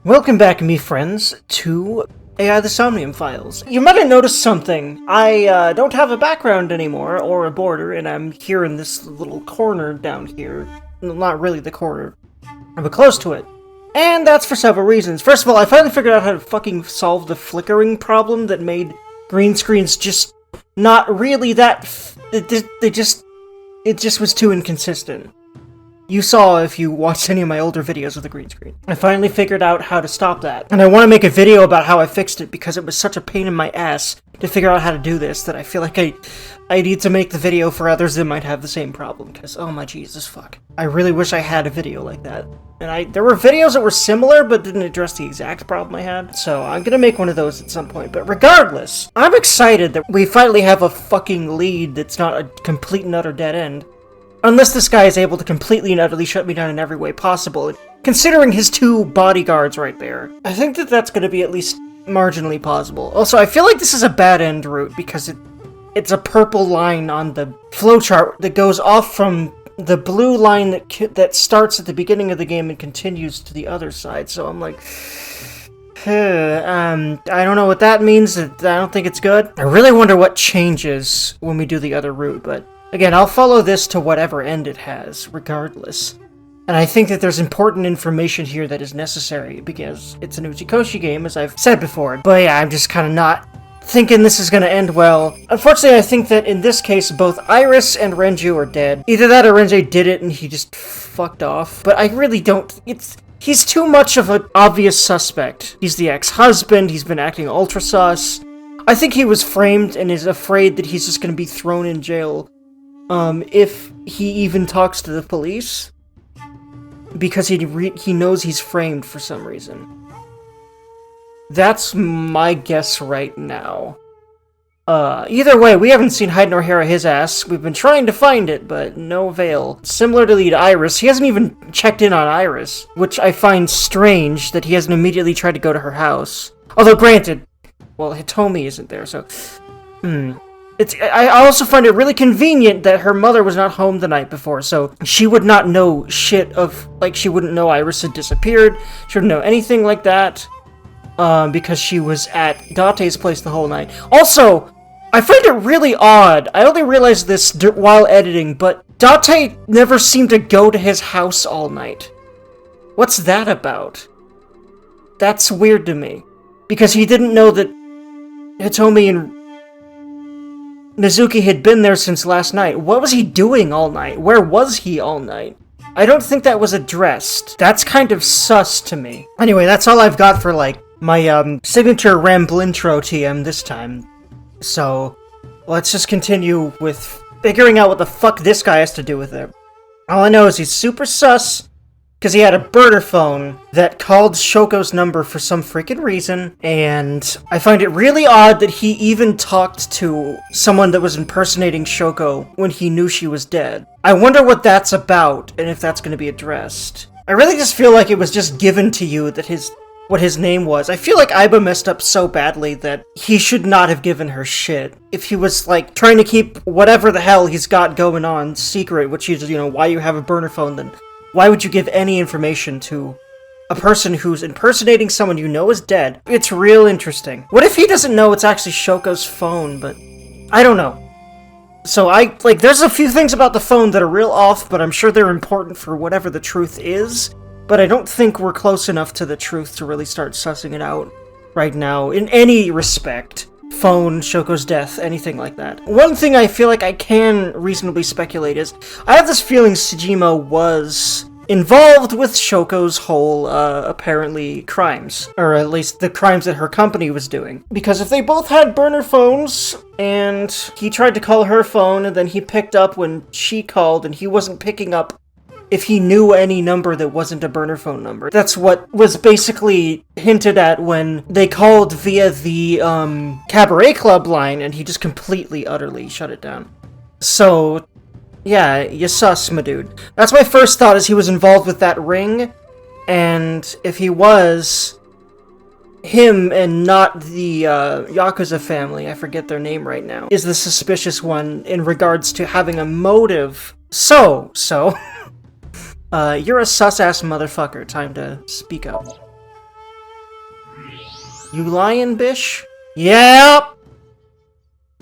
Welcome back, me friends, to AI the Somnium files. You might have noticed something. I don't have a background anymore, or a border, and I'm here in this little corner down here. Not really the corner, but close to it. And that's for several reasons. First of all, I finally figured out how to fucking solve the flickering problem that made green screens just not really that... It just was too inconsistent. You saw if you watched any of my older videos with the green screen. I finally figured out how to stop that. And I want to make a video about how I fixed it because it was such a pain in my ass to figure out how to do this that I feel like I need to make the video for others that might have the same problem. Because, oh my Jesus, fuck. I really wish I had a video like that. And there were videos that were similar but didn't address the exact problem I had. So I'm gonna make one of those at some point. But regardless, I'm excited that we finally have a fucking lead that's not a complete and utter dead end. Unless this guy is able to completely and utterly shut me down in every way possible, considering his two bodyguards right there. I think that that's going to be at least marginally plausible. Also, I feel like this is a bad end route because it's a purple line on the flowchart that goes off from the blue line that starts at the beginning of the game and continues to the other side. So I'm like, I don't know what that means. I don't think it's good. I really wonder what changes when we do the other route, but again, I'll follow this to whatever end it has, regardless. And I think that there's important information here that is necessary, because it's an Uchikochi game, as I've said before. But yeah, I'm just kind of not thinking this is going to end well. Unfortunately, I think that in this case, both Iris and Renju are dead. Either that or Renju did it and he just fucked off. But I really don't... He's too much of an obvious suspect. He's the ex-husband, he's been acting ultra sus. I think he was framed and is afraid that he's just going to be thrown in jail if he even talks to the police, because he knows he's framed for some reason. That's my guess right now. Either way, we haven't seen hide nor hair of his ass. We've been trying to find it, but no avail. Similar to lead Iris, he hasn't even checked in on Iris, which I find strange that he hasn't immediately tried to go to her house. Although granted, well, Hitomi isn't there, so... I also find it really convenient that her mother was not home the night before, so she would not know shit of, like, she wouldn't know Iris had disappeared, she wouldn't know anything like that, because she was at Date's place the whole night. Also, I find it really odd, I only realized this while editing, but Date never seemed to go to his house all night. What's that about? That's weird to me, because he didn't know that Hitomi and Mizuki had been there since last night. What was he doing all night? Where was he all night? I don't think that was addressed. That's kind of sus to me. Anyway, that's all I've got for, like, my, signature Ramblintro TM this time. So, let's just continue with figuring out what the fuck this guy has to do with it. All I know is he's super sus, because he had a burner phone that called Shoko's number for some freaking reason, and I find it really odd that he even talked to someone that was impersonating Shoko when he knew she was dead. I wonder what that's about, and if that's going to be addressed. I really just feel like it was just given to you that what his name was. I feel like Aiba messed up so badly that he should not have given her shit. If he was, like, trying to keep whatever the hell he's got going on secret, which is, you know, why you have a burner phone, then why would you give any information to a person who's impersonating someone you know is dead? It's real interesting. What if he doesn't know it's actually Shoko's phone, but... I don't know. So there's a few things about the phone that are real off, but I'm sure they're important for whatever the truth is. But I don't think we're close enough to the truth to really start sussing it out right now, in any respect. Phone, Shoko's death, anything like that. One thing I feel like I can reasonably speculate is, I have this feeling Sejima was involved with Shoko's whole, apparently, crimes. Or at least the crimes that her company was doing. Because if they both had burner phones, and he tried to call her phone, and then he picked up when she called, and he wasn't picking up if he knew any number that wasn't a burner phone number. That's what was basically hinted at when they called via the, Cabaret Club line, and he just completely, utterly shut it down. So, yeah, you sus, my dude. That's my first thought, is he was involved with that ring, and if he was, him and not the, Yakuza family, I forget their name right now, is the suspicious one in regards to having a motive. So... You're a sus-ass motherfucker. Time to speak up. You lying, bish? Yep!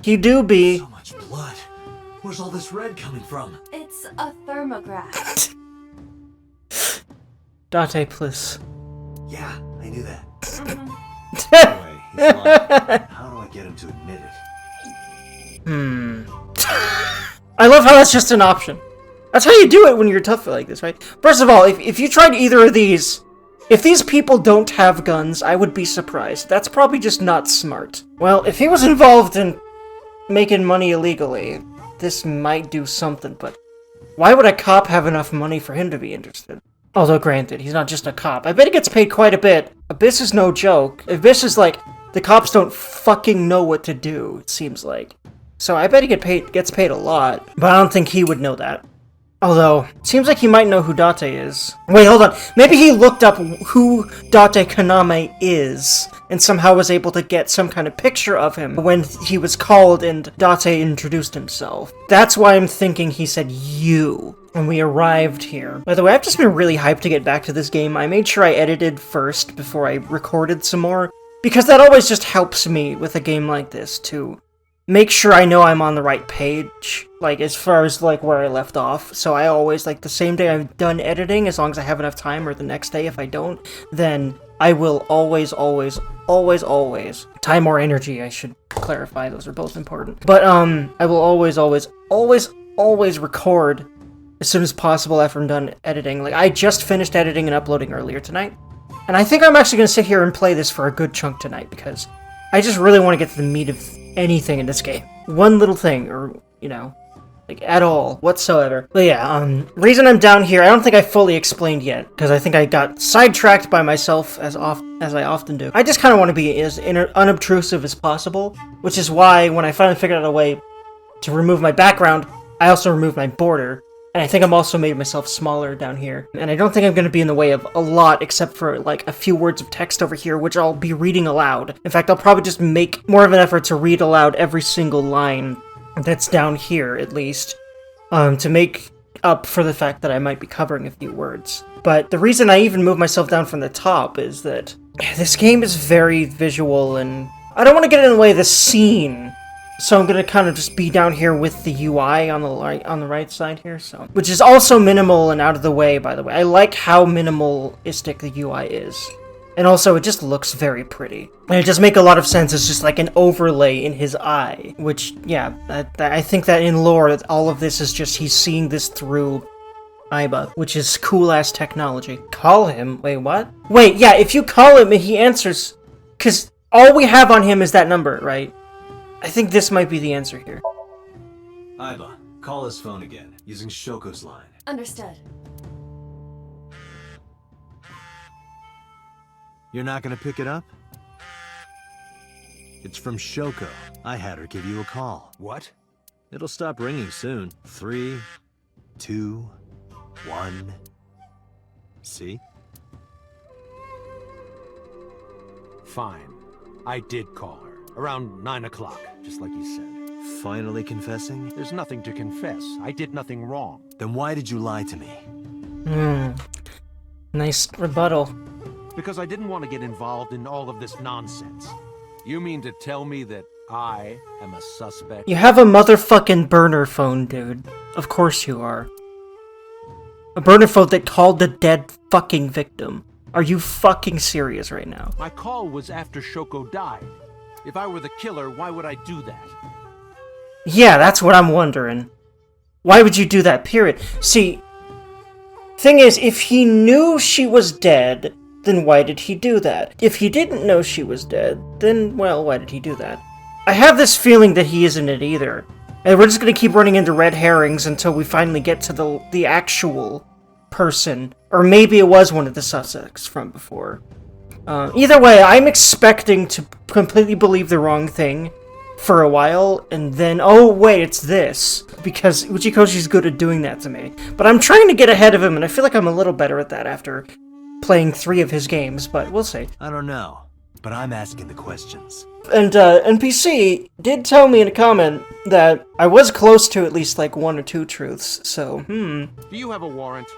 You do be. So much blood. Where's all this red coming from? It's a thermograph. Date, please. Yeah, I knew that. Mhm. Anyway, he's lying. How do I get him to admit it? I love how that's just an option. That's how you do it when you're tough like this, right? First of all, if you tried either of these, if these people don't have guns, I would be surprised. That's probably just not smart. Well, if he was involved in making money illegally, this might do something, but why would a cop have enough money for him to be interested? Although, granted, he's not just a cop. I bet he gets paid quite a bit. Abyss is no joke. Abyss is like, the cops don't fucking know what to do, it seems like. So I bet he gets paid a lot, but I don't think he would know that. Although, it seems like he might know who Date is. Wait, hold on. Maybe he looked up who Date Kaname is, and somehow was able to get some kind of picture of him when he was called and Date introduced himself. That's why I'm thinking he said you when we arrived here. By the way, I've just been really hyped to get back to this game. I made sure I edited first before I recorded some more, because that always just helps me with a game like this, to make sure I know I'm on the right page, like, as far as, like, where I left off. So I always, like, the same day I'm done editing, as long as I have enough time, or the next day if I don't, then I will always, time or energy, I should clarify, those are both important. But, I will always record as soon as possible after I'm done editing. Like, I just finished editing and uploading earlier tonight, and I think I'm actually going to sit here and play this for a good chunk tonight, because I just really want to get to the meat of anything in this game. One little thing, or, you know, like, at all, whatsoever. But yeah, reason I'm down here, I don't think I fully explained yet, because I think I got sidetracked by myself as I often do. I just kind of want to be as unobtrusive as possible, which is why, when I finally figured out a way to remove my background, I also removed my border. And I think I'm also made myself smaller down here. And I don't think I'm going to be in the way of a lot, except for, like, a few words of text over here, which I'll be reading aloud. In fact, I'll probably just make more of an effort to read aloud every single line that's down here, at least, to make up for the fact that I might be covering a few words. But the reason I even moved myself down from the top is that this game is very visual, and I don't want to get in the way of the scene. So I'm gonna kind of just be down here with the UI on the right side here, so, which is also minimal and out of the way, by the way. I like how minimalistic the UI is, and also it just looks very pretty. And it just makes a lot of sense. It's just like an overlay in his eye, which, yeah, I think that in lore, that all of this is just he's seeing this through Aiba, which is cool-ass technology. Call him? Wait, what? Wait, yeah, if you call him and he answers, because all we have on him is that number, right? I think this might be the answer here. Aiba, call his phone again, using Shoko's line. Understood. You're not gonna pick it up? It's from Shoko. I had her give you a call. What? It'll stop ringing soon. 3, 2, 1. See? Fine. I did call her. Around 9 o'clock, just like you said. Finally confessing? There's nothing to confess. I did nothing wrong. Then why did you lie to me? Nice rebuttal. Because I didn't want to get involved in all of this nonsense. You mean to tell me that I am a suspect? You have a motherfucking burner phone, dude. Of course you are. A burner phone that called the dead fucking victim. Are you fucking serious right now? My call was after Shoko died. If I were the killer, why would I do that? Yeah, that's what I'm wondering. Why would you do that, period? See, thing is, if he knew she was dead, then why did he do that? If he didn't know she was dead, then, well, why did he do that? I have this feeling that he isn't it either. And we're just gonna keep running into red herrings until we finally get to the actual person. Or maybe it was one of the suspects from before. Either way, I'm expecting to completely believe the wrong thing for a while, and then, oh wait, it's this. Because Uchikochi's good at doing that to me. But I'm trying to get ahead of him, and I feel like I'm a little better at that after playing 3 of his games, but we'll see. I don't know, but I'm asking the questions. And, NPC did tell me in a comment that I was close to at least, like, 1 or 2 truths, so, Do you have a warrant?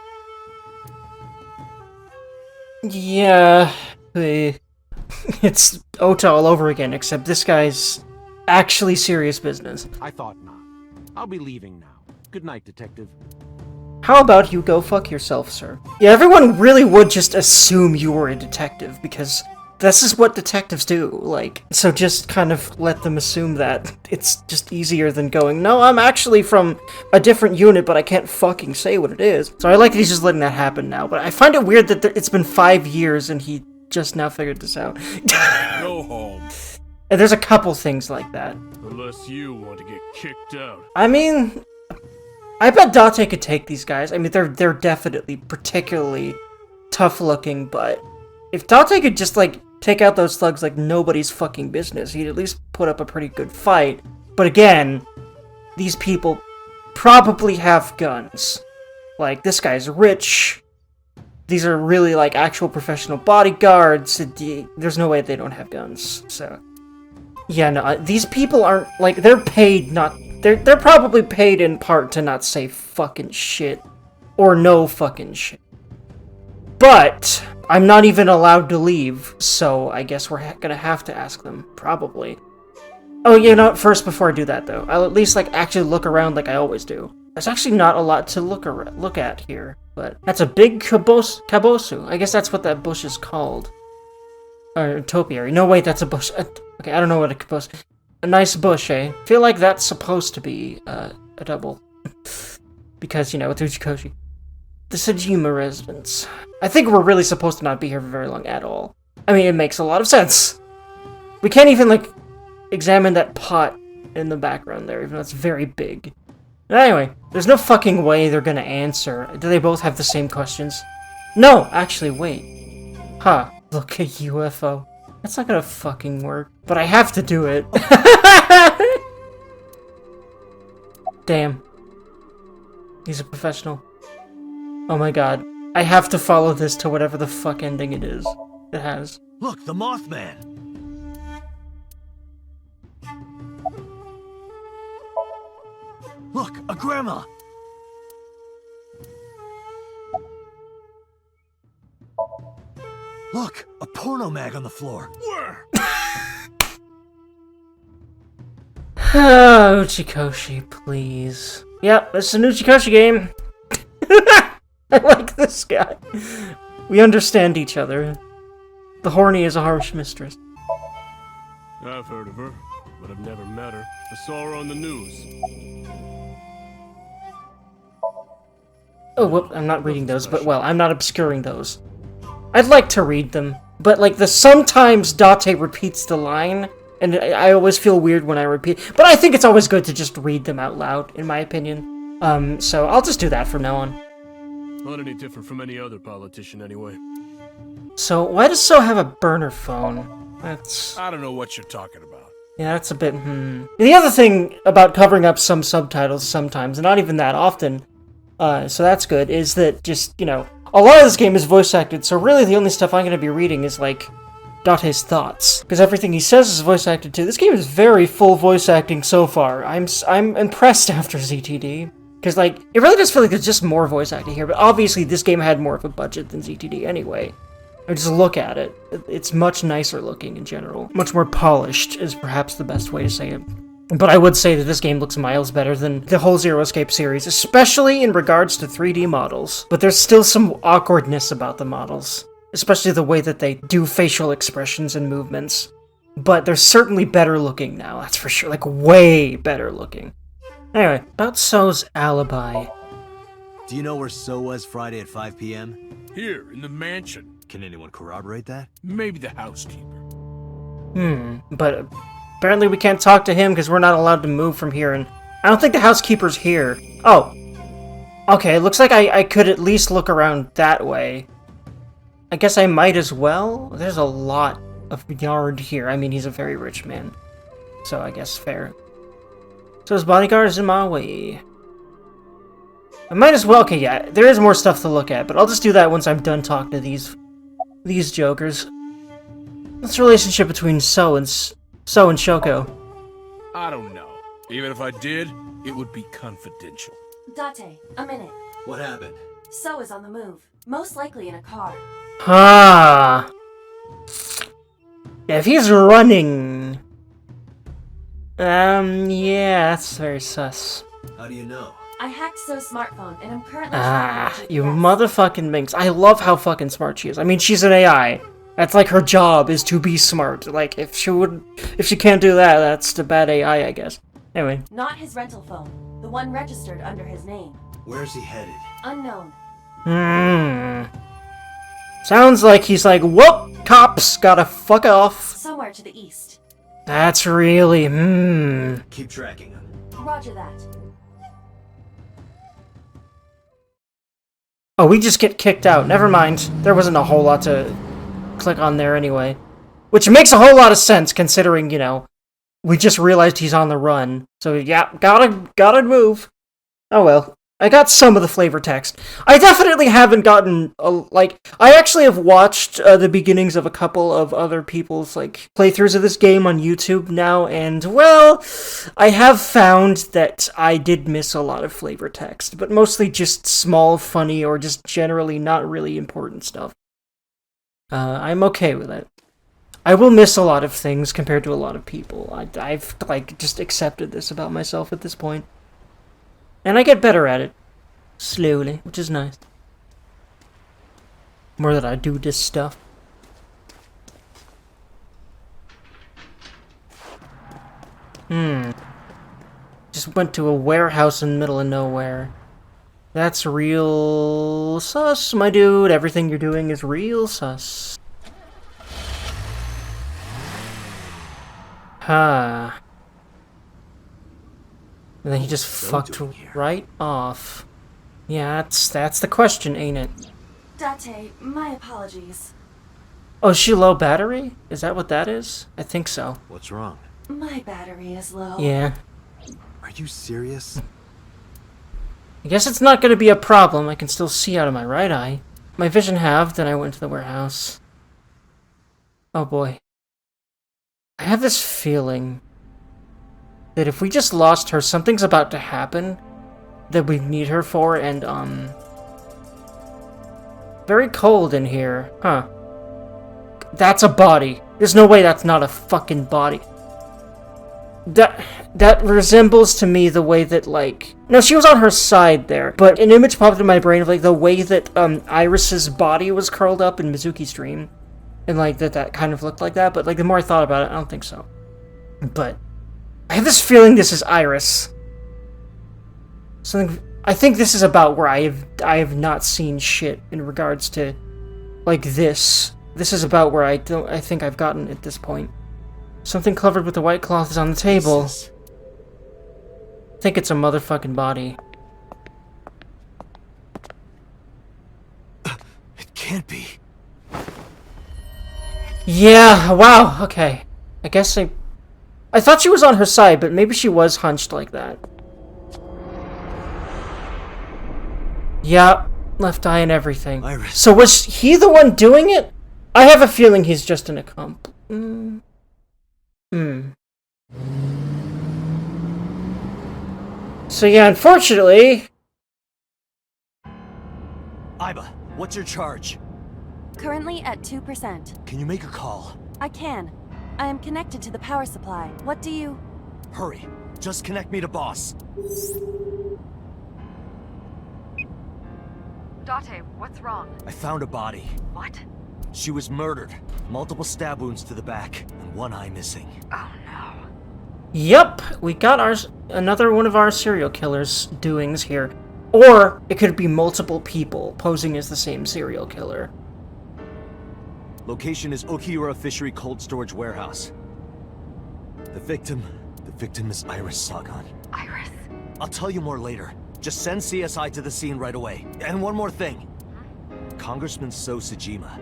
Yeah, It's Ota all over again, except this guy's actually serious business. I thought not. I'll be leaving now. Good night, Detective. How about you go fuck yourself, sir? Yeah, everyone really would just assume you were a detective, because this is what detectives do, like, so just kind of let them assume that. It's just easier than going, no, I'm actually from a different unit, but I can't fucking say what it is. So I like that he's just letting that happen now, but I find it weird that it's been 5 years and he just now figured this out. Go home. And there's a couple things like that. Unless you want to get kicked out. I mean, I bet Date could take these guys. I mean, they're definitely particularly tough looking, but if Date could just, like, take out those thugs like nobody's fucking business, he'd at least put up a pretty good fight. But again, these people probably have guns. Like, this guy's rich. These are really, like, actual professional bodyguards. There's no way they don't have guns, so... Yeah, no, these people aren't, like, they're paid not... They're probably paid in part to not say fucking shit. Or no fucking shit. But I'm not even allowed to leave, so I guess we're gonna have to ask them, probably. Oh, you know what, first, before I do that, though, I'll at least, like, actually look around like I always do. There's actually not a lot to look at here, but that's a big kabosu. I guess that's what that bush is called. Or topiary. No, wait, that's a bush. Okay, I don't know what a kabosu... A nice bush, eh? I feel like that's supposed to be, a double. Because, you know, with Uchikochi. The Sajima residence. I think we're really supposed to not be here for very long at all. I mean, it makes a lot of sense. We can't even, like, examine that pot in the background there, even though it's very big. Anyway, there's no fucking way they're gonna answer. Do they both have the same questions? No, actually, wait. Huh. Look at UFO. That's not gonna fucking work. But I have to do it. Damn. He's a professional. Oh my god. I have to follow this to whatever the fuck ending it is. It has. Look, the Mothman! Look, a grandma! Look, a porno mag on the floor. Where? Uchikochi, please. Yep, it's an Uchikochi game. I like this guy. We understand each other. The horny is a harsh mistress. I've heard of her, but I've never met her. I saw her on the news. Oh, whoop, I'm not reading those, but, well, I'm not obscuring those. I'd like to read them, but, like, sometimes Date repeats the line, and I always feel weird when I repeat, but I think it's always good to just read them out loud, in my opinion. So I'll just do that from now on. Not any different from any other politician, anyway. So, why does So have a burner phone? That's... I don't know what you're talking about. Yeah, that's a bit, The other thing about covering up some subtitles sometimes, and not even that often, so that's good, is that just, you know, a lot of this game is voice acted, so really the only stuff I'm going to be reading is, like, Date's thoughts. Because everything he says is voice acted too. This game is very full voice acting so far. I'm impressed after ZTD. Because, like, it really does feel like there's just more voice acting here, but obviously this game had more of a budget than ZTD anyway. I just look at it. It's much nicer looking in general. Much more polished is perhaps the best way to say it. But I would say that this game looks miles better than the whole Zero Escape series, especially in regards to 3D models. But there's still some awkwardness about the models, especially the way that they do facial expressions and movements. But they're certainly better looking now, that's for sure. Like, way better looking. Anyway, about So's alibi. Do you know where So was Friday at 5 p.m.? Here, in the mansion. Can anyone corroborate that? Maybe the housekeeper. But apparently we can't talk to him because we're not allowed to move from here, and I don't think the housekeeper's here. Oh. Okay, it looks like I could at least look around that way. I guess I might as well. There's a lot of yard here. I mean, he's a very rich man. So I guess fair. So his bodyguard is in my way. I might as well. Okay, yeah, there is more stuff to look at, but I'll just do that once I'm done talking to these jokers. What's the relationship between So and Shoko? I don't know. Even if I did, it would be confidential. Date, a minute. What happened? So is on the move. Most likely in a car. Ah. Yeah, if he's running... yeah, that's very sus. How do you know? I hacked So's smartphone, and I'm currently tracking You her GPS. motherfucking minx. I love how fucking smart she is. I mean, she's an AI. That's like her job is to be smart. Like, if she can't do that, that's the bad AI, I guess. Anyway. Not his rental phone. The one registered under his name. Where's he headed? Unknown. Sounds like he's like, whoop, cops, gotta fuck off. Somewhere to the east. That's really, Keep tracking him. Roger that. Oh, we just get kicked out. Never mind. There wasn't a whole lot to click on there anyway. Which makes a whole lot of sense, considering, you know, we just realized he's on the run. So, yeah, gotta move. Oh well. I got some of the flavor text. I definitely haven't gotten, I actually have watched the beginnings of a couple of other people's, playthroughs of this game on YouTube now, and, well, I have found that I did miss a lot of flavor text, but mostly just small, funny, or just generally not really important stuff. I'm okay with it. I will miss a lot of things compared to a lot of people. I've just accepted this about myself at this point. And I get better at it. Slowly, which is nice. More that I do this stuff. Just went to a warehouse in the middle of nowhere. That's real sus, my dude. Everything you're doing is real sus. Huh. And then he just fucked right off. Yeah, that's the question, ain't it? Date, my apologies. Oh, is she low battery? Is that what that is? I think so. What's wrong? My battery is low. Yeah. Are you serious? I guess it's not gonna be a problem. I can still see out of my right eye. My vision halved, and I went to the warehouse. Oh boy. I have this feeling that if we just lost her, something's about to happen that we need her for, and, very cold in here. Huh. That's a body. There's no way that's not a fucking body. That resembles to me the way that, no, she was on her side there, but an image popped in my brain of, the way that, Iris's body was curled up in Mizuki's dream. And, that kind of looked like that, but, the more I thought about it, I don't think so. But I have this feeling this is Iris. I think this is about where I have not seen shit in regards to, this. This is about where I think I've gotten at this point. Something covered with a white cloth is on the table. I think it's a motherfucking body. It can't be. Yeah, wow, okay. I guess I thought she was on her side, but maybe she was hunched like that. Yeah, left eye and everything. Iris. So was he the one doing it? I have a feeling he's just an accomplice. So yeah, unfortunately... Iba, what's your charge? Currently at 2%. Can you make a call? I can. I am connected to the power supply. What do you... Hurry. Just connect me to boss. Date, what's wrong? I found a body. What? She was murdered. Multiple stab wounds to the back, and one eye missing. Oh no. Yep, we got another one of our serial killers' doings here. Or it could be multiple people posing as the same serial killer. Location is Okiura Fishery Cold Storage Warehouse. The victim is Iris Sagan. Iris. I'll tell you more later. Just send CSI to the scene right away. And one more thing. Congressman So Sejima.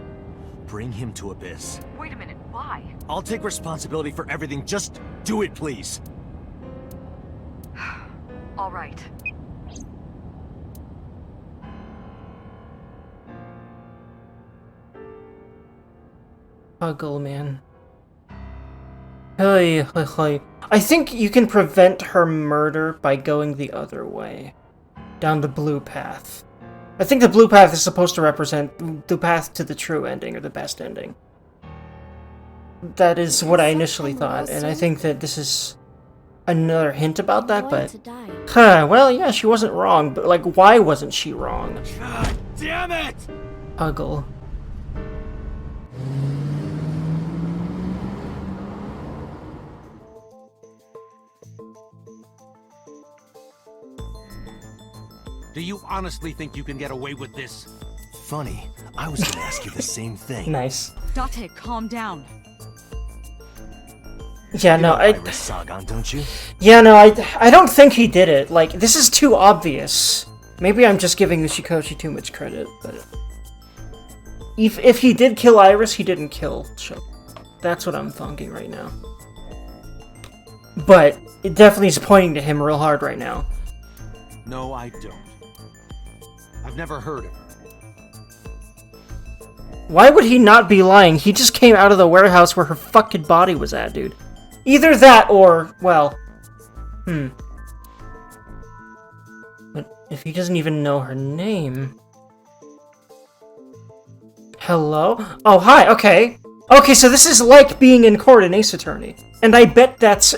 Bring him to Abyss. Wait a minute, why? I'll take responsibility for everything. Just do it, please. All right. Huggle, man. Hey. I think you can prevent her murder by going the other way. Down the blue path. I think the blue path is supposed to represent the path to the true ending, or the best ending. that is what I initially thought, and I think that this is another hint about that, but... Huh, well, yeah, she wasn't wrong, but, like, why wasn't she wrong? God damn it! Uggle. Do you honestly think you can get away with this? Funny, I was gonna ask you the same thing. Nice. Date, calm down. Yeah, no, Iris Sagan, don't you? Yeah, no, I don't think he did it. Like, this is too obvious. Maybe I'm just giving Uchikochi too much credit, but... If he did kill Iris, he didn't kill Choke. That's what I'm thinking right now. But, it definitely is pointing to him real hard right now. No, I don't. I've never heard of her. Why would he not be lying? He just came out of the warehouse where her fucking body was at, dude. Either that or, well... But if he doesn't even know her name... Hello? Oh, hi, okay. Okay, so this is like being in court in Ace Attorney. And I bet that's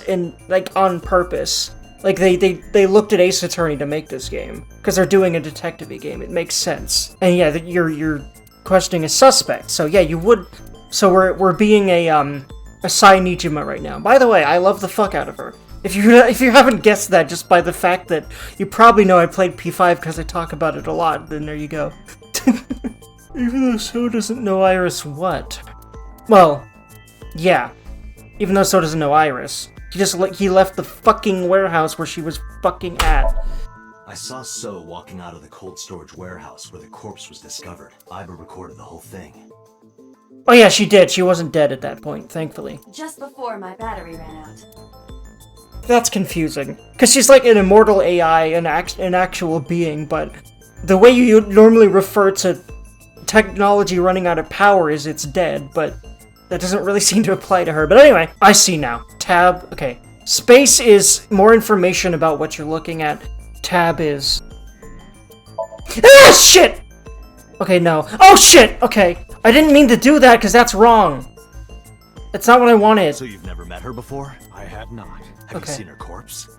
on purpose. Like, they looked at Ace Attorney to make this game. Because they're doing a detective-y game. It makes sense. And yeah, you're questioning a suspect. So yeah, you would... So we're being a Sai Nijima right now. By the way, I love the fuck out of her. If you haven't guessed that just by the fact that you probably know I played P5 because I talk about it a lot, then there you go. Even though So doesn't know Iris what? Well, yeah. Even though So doesn't know Iris. He left the fucking warehouse where she was fucking at. I saw So walking out of the cold storage warehouse where the corpse was discovered. Iba recorded the whole thing. Oh yeah, she did. She wasn't dead at that point, thankfully. Just before my battery ran out. That's confusing. Because she's like an immortal AI, an actual being, but the way you normally refer to technology running out of power is it's dead, but that doesn't really seem to apply to her. But anyway, I see now. Tab, okay. Space is more information about what you're looking at. Tab is... Ah, shit! Okay, no. Oh, shit! Okay. I didn't mean to do that, because that's wrong. That's not what I wanted. So you've never met her before? I have not. Have Okay. you seen her corpse?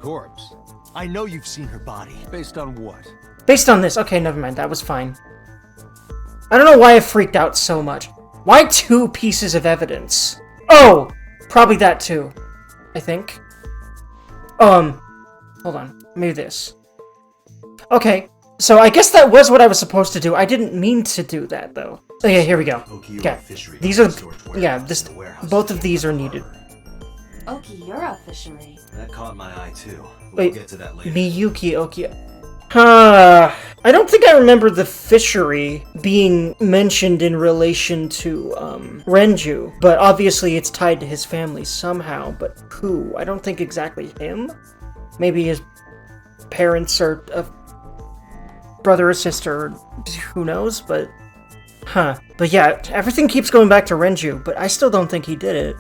Corpse? I know you've seen her body. Based on what? Based on this, okay, never mind, that was fine. I don't know why I freaked out so much. Why 2 pieces of evidence? Oh! Probably that too. I think. Hold on. Maybe this. Okay, so I guess that was what I was supposed to do. I didn't mean to do that, though. Oh yeah, here we go. Okay, these are... Yeah, both of these are needed. Okiura fishery. That caught my eye too. We'll Wait, get to that later. Miyuki Oki... I don't think I remember the fishery being mentioned in relation to, Renju, but obviously it's tied to his family somehow, but who? I don't think exactly him? Maybe his parents or a brother or sister, who knows, but... Huh. But yeah, everything keeps going back to Renju, but I still don't think he did it.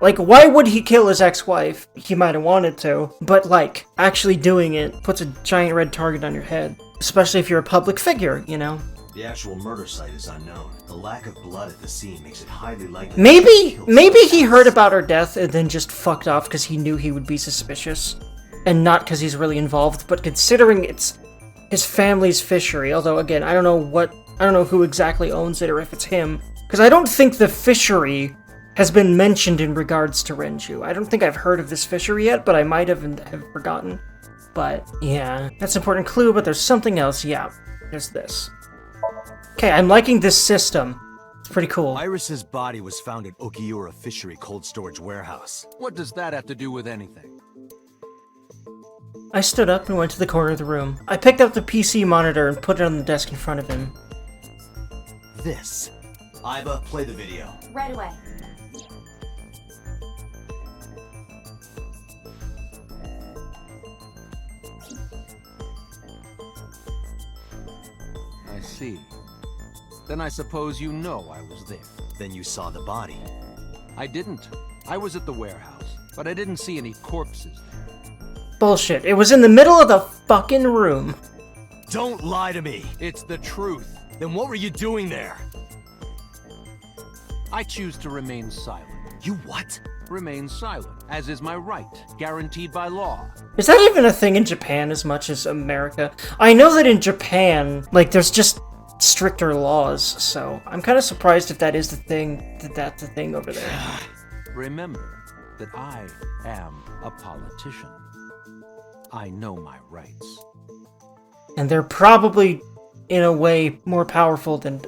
Like, why would he kill his ex-wife? He might have wanted to, but, like, actually doing it puts a giant red target on your head. Especially if you're a public figure, you know? The actual murder site is unknown. The lack of blood at the scene makes it highly likely... Maybe he heard about her death and then just fucked off because he knew he would be suspicious. And not because he's really involved, but considering it's his family's fishery, although, again, I don't know who exactly owns it or if it's him. Because I don't think the fishery has been mentioned in regards to Renju. I don't think I've heard of this fishery yet, but I might have and have forgotten. But, yeah, that's an important clue, but there's something else. Yeah, there's this. Okay, I'm liking this system. It's pretty cool. Iris's body was found at Okiura Fishery Cold Storage Warehouse. What does that have to do with anything? I stood up and went to the corner of the room. I picked up the PC monitor and put it on the desk in front of him. This. Iba, play the video. Right away. I see. Then I suppose you know I was there. Then you saw the body. I didn't. I was at the warehouse, but I didn't see any corpses there. Bullshit. It was in the middle of the fucking room. Don't lie to me! It's the truth. Then what were you doing there? I choose to remain silent. You what? Remain silent, as is my right, guaranteed by law. Is that even a thing in Japan as much as America? I know that in Japan, like, there's just stricter laws, so I'm kind of surprised if that is the thing, that's the thing over there. Remember that I am a politician. I know my rights. And they're probably, in a way, more powerful than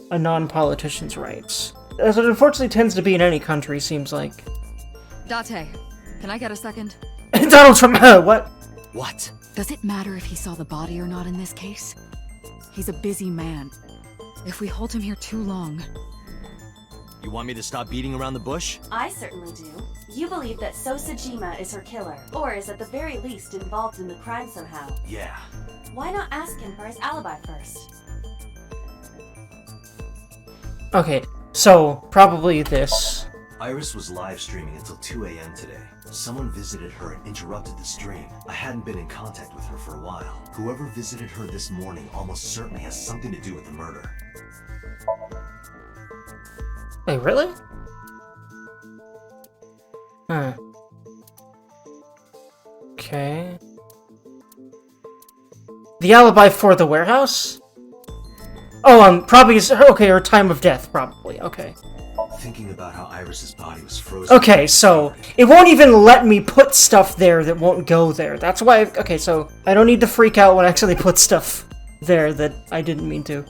a non-politician's rights. As it unfortunately tends to be in any country, seems like. Date, can I get a second? Donald Trump, what? What? Does it matter if he saw the body or not in this case? He's a busy man. If we hold him here too long... You want me to stop beating around the bush? I certainly do. You believe that Sosajima is her killer, or is at the very least involved in the crime somehow. Yeah. Why not ask him for his alibi first? Okay, so, probably this. Iris was live streaming until 2 a.m. today. Someone visited her and interrupted the stream. I hadn't been in contact with her for a while. Whoever visited her this morning almost certainly has something to do with the murder. Wait, really? Huh. Okay. The alibi for the warehouse? Oh, probably is, okay, her time of death, probably, okay. Thinking about how Iris's body was frozen. Okay, so, it won't even let me put stuff there that won't go there. That's why, okay, so, I don't need to freak out when I actually put stuff there that I didn't mean to.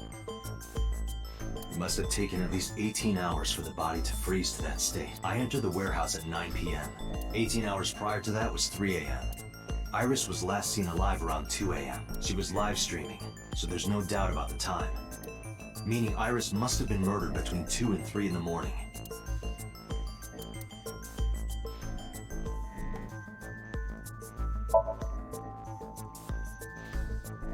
It must have taken at least 18 hours for the body to freeze to that state. I entered the warehouse at 9 p.m. 18 hours prior to that was 3 a.m. Iris was last seen alive around 2 a.m. She was live streaming, so there's no doubt about the time. Meaning Iris must have been murdered between 2 and 3 in the morning.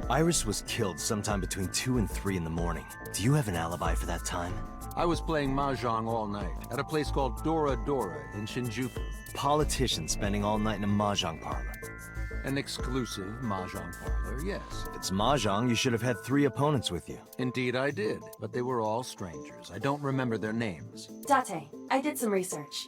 Iris was killed sometime between 2 and 3 in the morning. Do you have an alibi for that time? I was playing mahjong all night at a place called Dora Dora in Shinjuku. Politician spending all night in a mahjong parlor. An exclusive mahjong parlor, yes. If it's mahjong, you should have had 3 opponents with you. Indeed I did, but they were all strangers. I don't remember their names. Date, I did some research.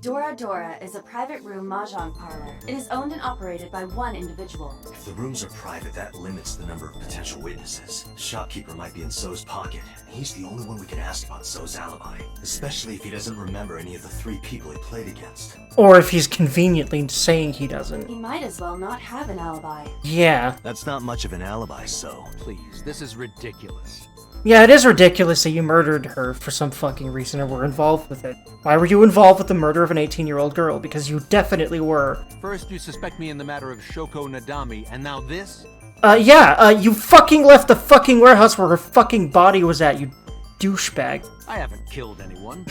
Dora Dora is a private room mahjong parlor. It is owned and operated by one individual. If the rooms are private, that limits the number of potential witnesses. The shopkeeper might be in So's pocket. He's the only one we can ask about So's alibi. Especially if he doesn't remember any of the 3 people he played against. Or if he's conveniently saying he doesn't. He might as well not have an alibi. Yeah. That's not much of an alibi, So. Please, this is ridiculous. Yeah, it is ridiculous that you murdered her for some fucking reason or were involved with it. Why were you involved with the murder of an 18-year-old girl? Because you definitely were. First you suspect me in the matter of Shoko Nadami, and now this? You fucking left the fucking warehouse where her fucking body was at, you douchebag. I haven't killed anyone.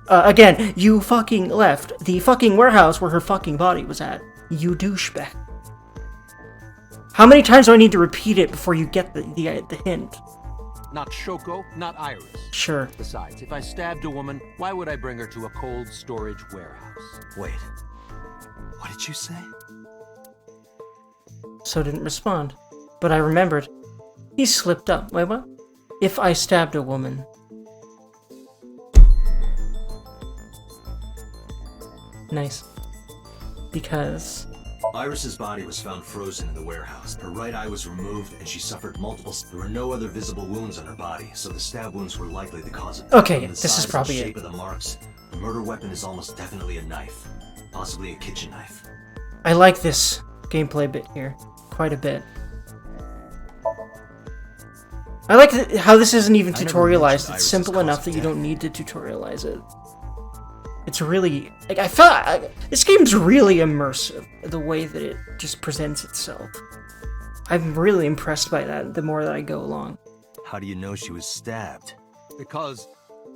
Again, you fucking left the fucking warehouse where her fucking body was at, you douchebag. How many times do I need to repeat it before you get the hint? Not Shoko, not Iris. Sure. Besides, if I stabbed a woman, why would I bring her to a cold storage warehouse? Wait. What did you say? So didn't respond. But I remembered. He slipped up. Wait, what? If I stabbed a woman. Nice. Because... Iris's body was found frozen in the warehouse. Her right eye was removed, and she suffered multiple... There were no other visible wounds on her body, so the stab wounds were likely the cause of death. Okay, From the this is size and probably shape it. of the marks, the murder weapon is almost definitely a knife. Possibly a kitchen knife. I like this gameplay bit here. Quite a bit. I like how this isn't even I never tutorialized. mentioned It's Iris's simple cause enough of that you death. don't need to tutorialize it. It's really... Like, I felt... this game's really immersive, the way that it just presents itself. I'm really impressed by that the more that I go along. How do you know she was stabbed? Because...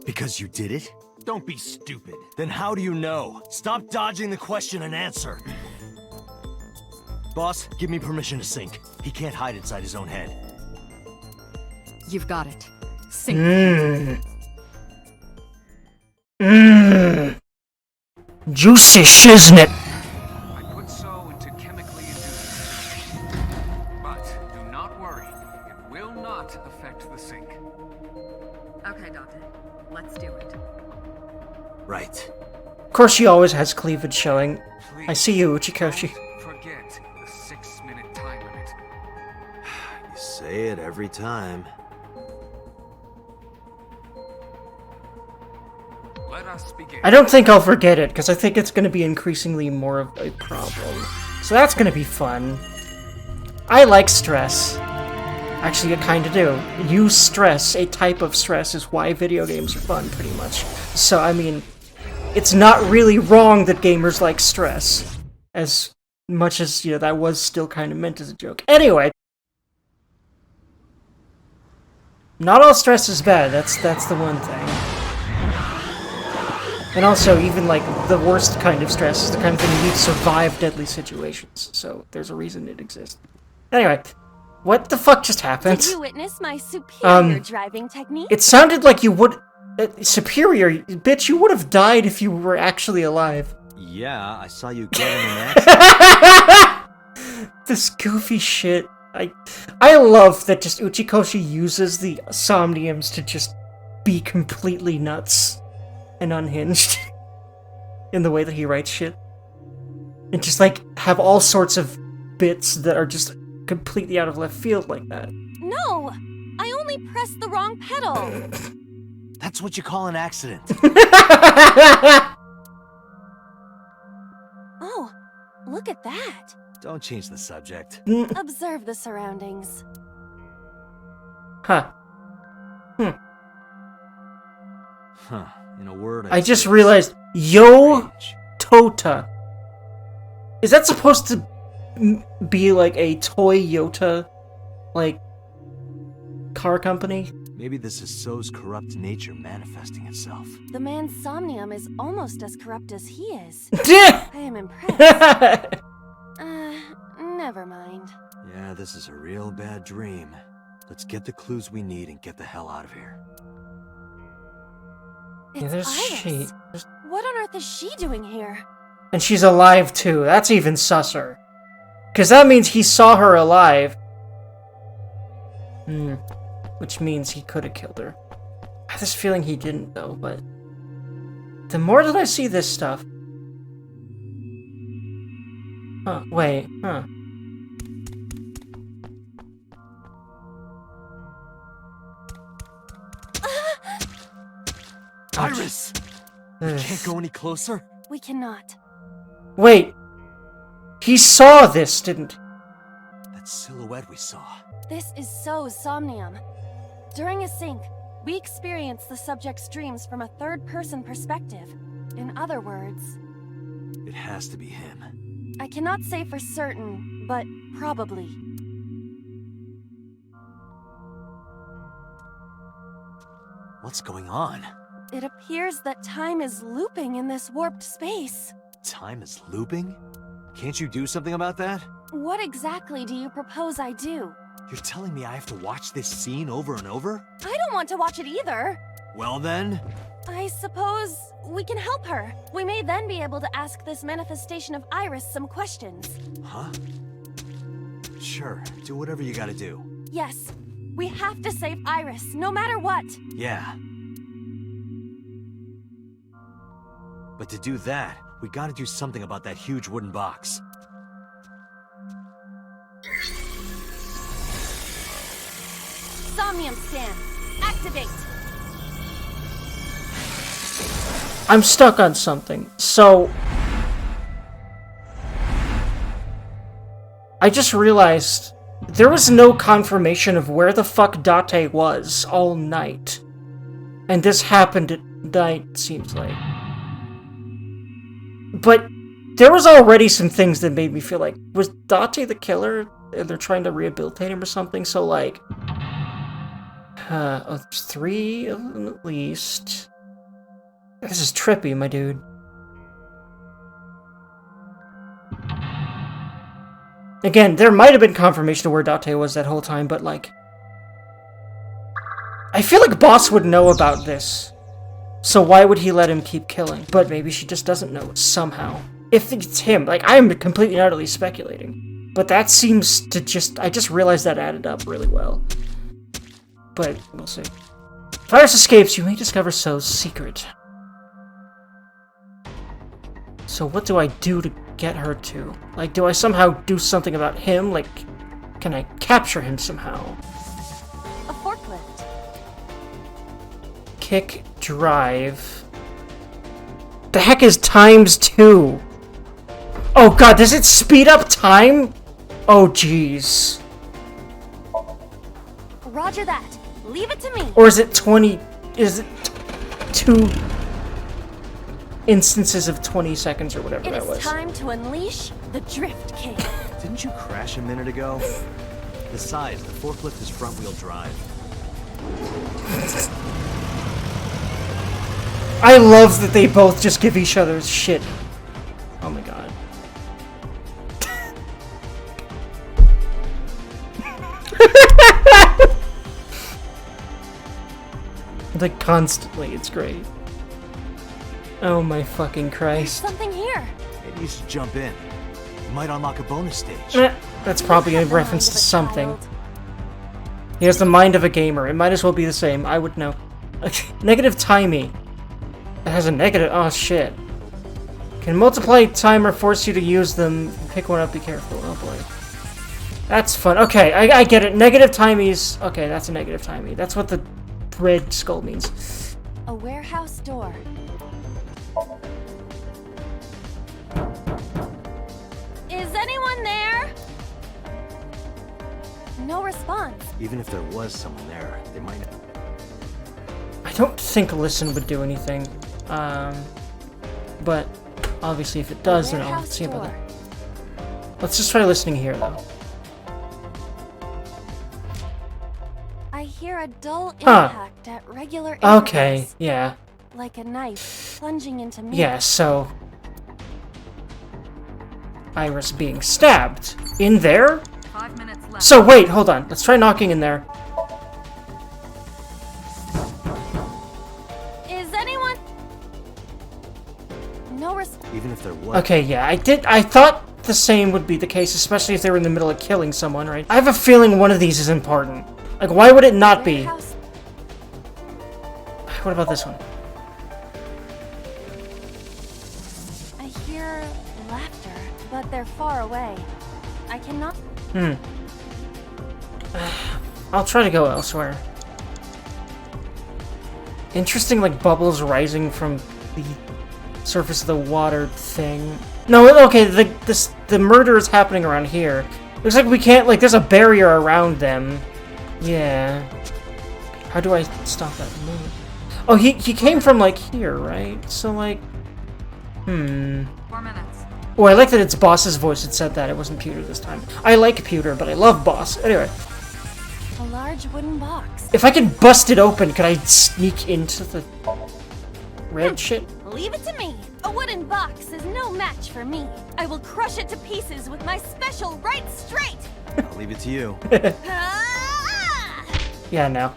Because you did it? Don't be stupid. Then how do you know? Stop dodging the question and answer. Boss, give me permission to sink. He can't hide inside his own head. You've got it. Sink. Juicy shiznit. I put So into chemically induced. But do not worry, it will not affect the sink. Okay, Doctor. Let's do it. Right. Of course, she always has cleavage showing. I see you, Uchikochi. Forget the 6-minute time limit. You say it every time. Let us begin. I don't think I'll forget it, because I think it's going to be increasingly more of a problem. So that's going to be fun. I like stress. Actually, I kind of do. Use stress, a type of stress, is why video games are fun, pretty much. So, I mean, it's not really wrong that gamers like stress. As much as, you know, that was still kind of meant as a joke. Anyway. Not all stress is bad, that's the one thing. And also, even, like, the worst kind of stress is the kind of thing you need to survive deadly situations. So, there's a reason it exists. Anyway, what the fuck just happened? Did you witness my superior driving technique? It sounded like you would... superior? Bitch, you would have died if you were actually alive. Yeah, I saw you get in an accident. This goofy shit. I love that just Uchikoshi uses the Somniums to just be completely nuts and unhinged in the way that he writes shit. And just, like, have all sorts of bits that are just completely out of left field like that. No! I only pressed the wrong pedal! That's what you call an accident. Oh, look at that! Don't change the subject. Observe the surroundings. Huh. Huh. In a word, I just realized, Yo Tota. Is that supposed to be like a Toyota, like, car company? Maybe this is So's corrupt nature manifesting itself. The man's Somnium is almost as corrupt as he is. I am impressed. Never mind. Yeah, this is a real bad dream. Let's get the clues we need and get the hell out of here. It's Iris. What on earth is she doing here? And she's alive too. That's even susser. Because that means he saw her alive. Which means he could have killed her. I have this feeling he didn't, though, but... the more that I see this stuff... wait, Iris! We can't go any closer? We cannot. Wait! He saw this, didn't he? That silhouette we saw. This is So's Somnium. During a sync, we experience the subject's dreams from a third-person perspective. In other words... it has to be him. I cannot say for certain, but probably. What's going on? It appears that time is looping in this warped space. Time is looping? Can't you do something about that? What exactly do you propose I do? You're telling me I have to watch this scene over and over? I don't want to watch it either. Well then... I suppose we can help her. We may then be able to ask this manifestation of Iris some questions. Huh? Sure, do whatever you gotta do. Yes, we have to save Iris, no matter what. Yeah. But to do that, we gotta do something about that huge wooden box. Somnium scan. Activate. I'm stuck on something. So... I just realized there was no confirmation of where the fuck Date was all night. And this happened at night, seems like. But there was already some things that made me feel like, was Date the killer? And they're trying to rehabilitate him or something? So, like... there's 3 of them at least. This is trippy, my dude. Again, there might have been confirmation of where Date was that whole time, but, like... I feel like Boss would know about this. So why would he let him keep killing? But maybe she just doesn't know somehow. If it's him, like, I am completely and utterly speculating. But that seems to just... I just realized that added up really well. But, we'll see. If Iris escapes, you may discover So's secret. So what do I do to get her to? Like, do I somehow do something about him? Like, can I capture him somehow? A forklift. Kick, drive. The heck is ×2? Oh god, does it speed up time? Oh jeez. Roger that. Leave it to me. Or is it 20... is it 2 instances of 20 seconds or whatever that was? It is time to unleash the Drift King. Didn't you crash a minute ago? Besides, the forklift is front-wheel drive. I love that they both just give each other shit. Oh my god. Like, constantly, it's great. Oh my fucking There's Christ. something here. Maybe you should jump in. You might unlock a bonus stage. That's probably a Have the reference mind to of a something. child. He has the mind of a gamer. It might as well be the same. I would know. Negative timey. It has a negative. Oh shit. Can multiply timer force you to use them? Pick one up. Be careful. Oh boy. That's fun. Okay, I get it. Negative timies. Okay, that's a negative timey. That's what the red skull means. A warehouse door. Is anyone there? No response. Even if there was someone there, they might not. I don't think listen would do anything. But obviously if it does, then I'll Warehouse see about door. that. Let's just try listening here though. I hear a dull Huh. impact at regular Okay, intervals, yeah. like a knife plunging into me. Yeah, so... Iris being stabbed. In there? 5 minutes left. So wait, hold on. Let's try knocking in there. Is anyone? No response. Even if there was. Okay, yeah, I thought the same would be the case, especially if they were in the middle of killing someone, right? I have a feeling one of these is important. Like, why would it not be? Warehouse. What about this one? I hear laughter, but they're far away. I cannot. I'll try to go elsewhere. Interesting, like, bubbles rising from the surface of the water thing. No, okay, the murder is happening around here. Looks like we can't, like, there's a barrier around them. Yeah. How do I stop that move? Oh, he came from, like, here, right? So, like... 4 minutes. Oh, I like that it's Boss's voice that said that. It wasn't Pewter this time. I like Pewter, but I love Boss. Anyway. A large wooden box. If I could bust it open, could I sneak into the red shit? Leave it to me. A wooden box is no match for me. I will crush it to pieces with my special right straight. I'll leave it to you. Ah! Yeah, no.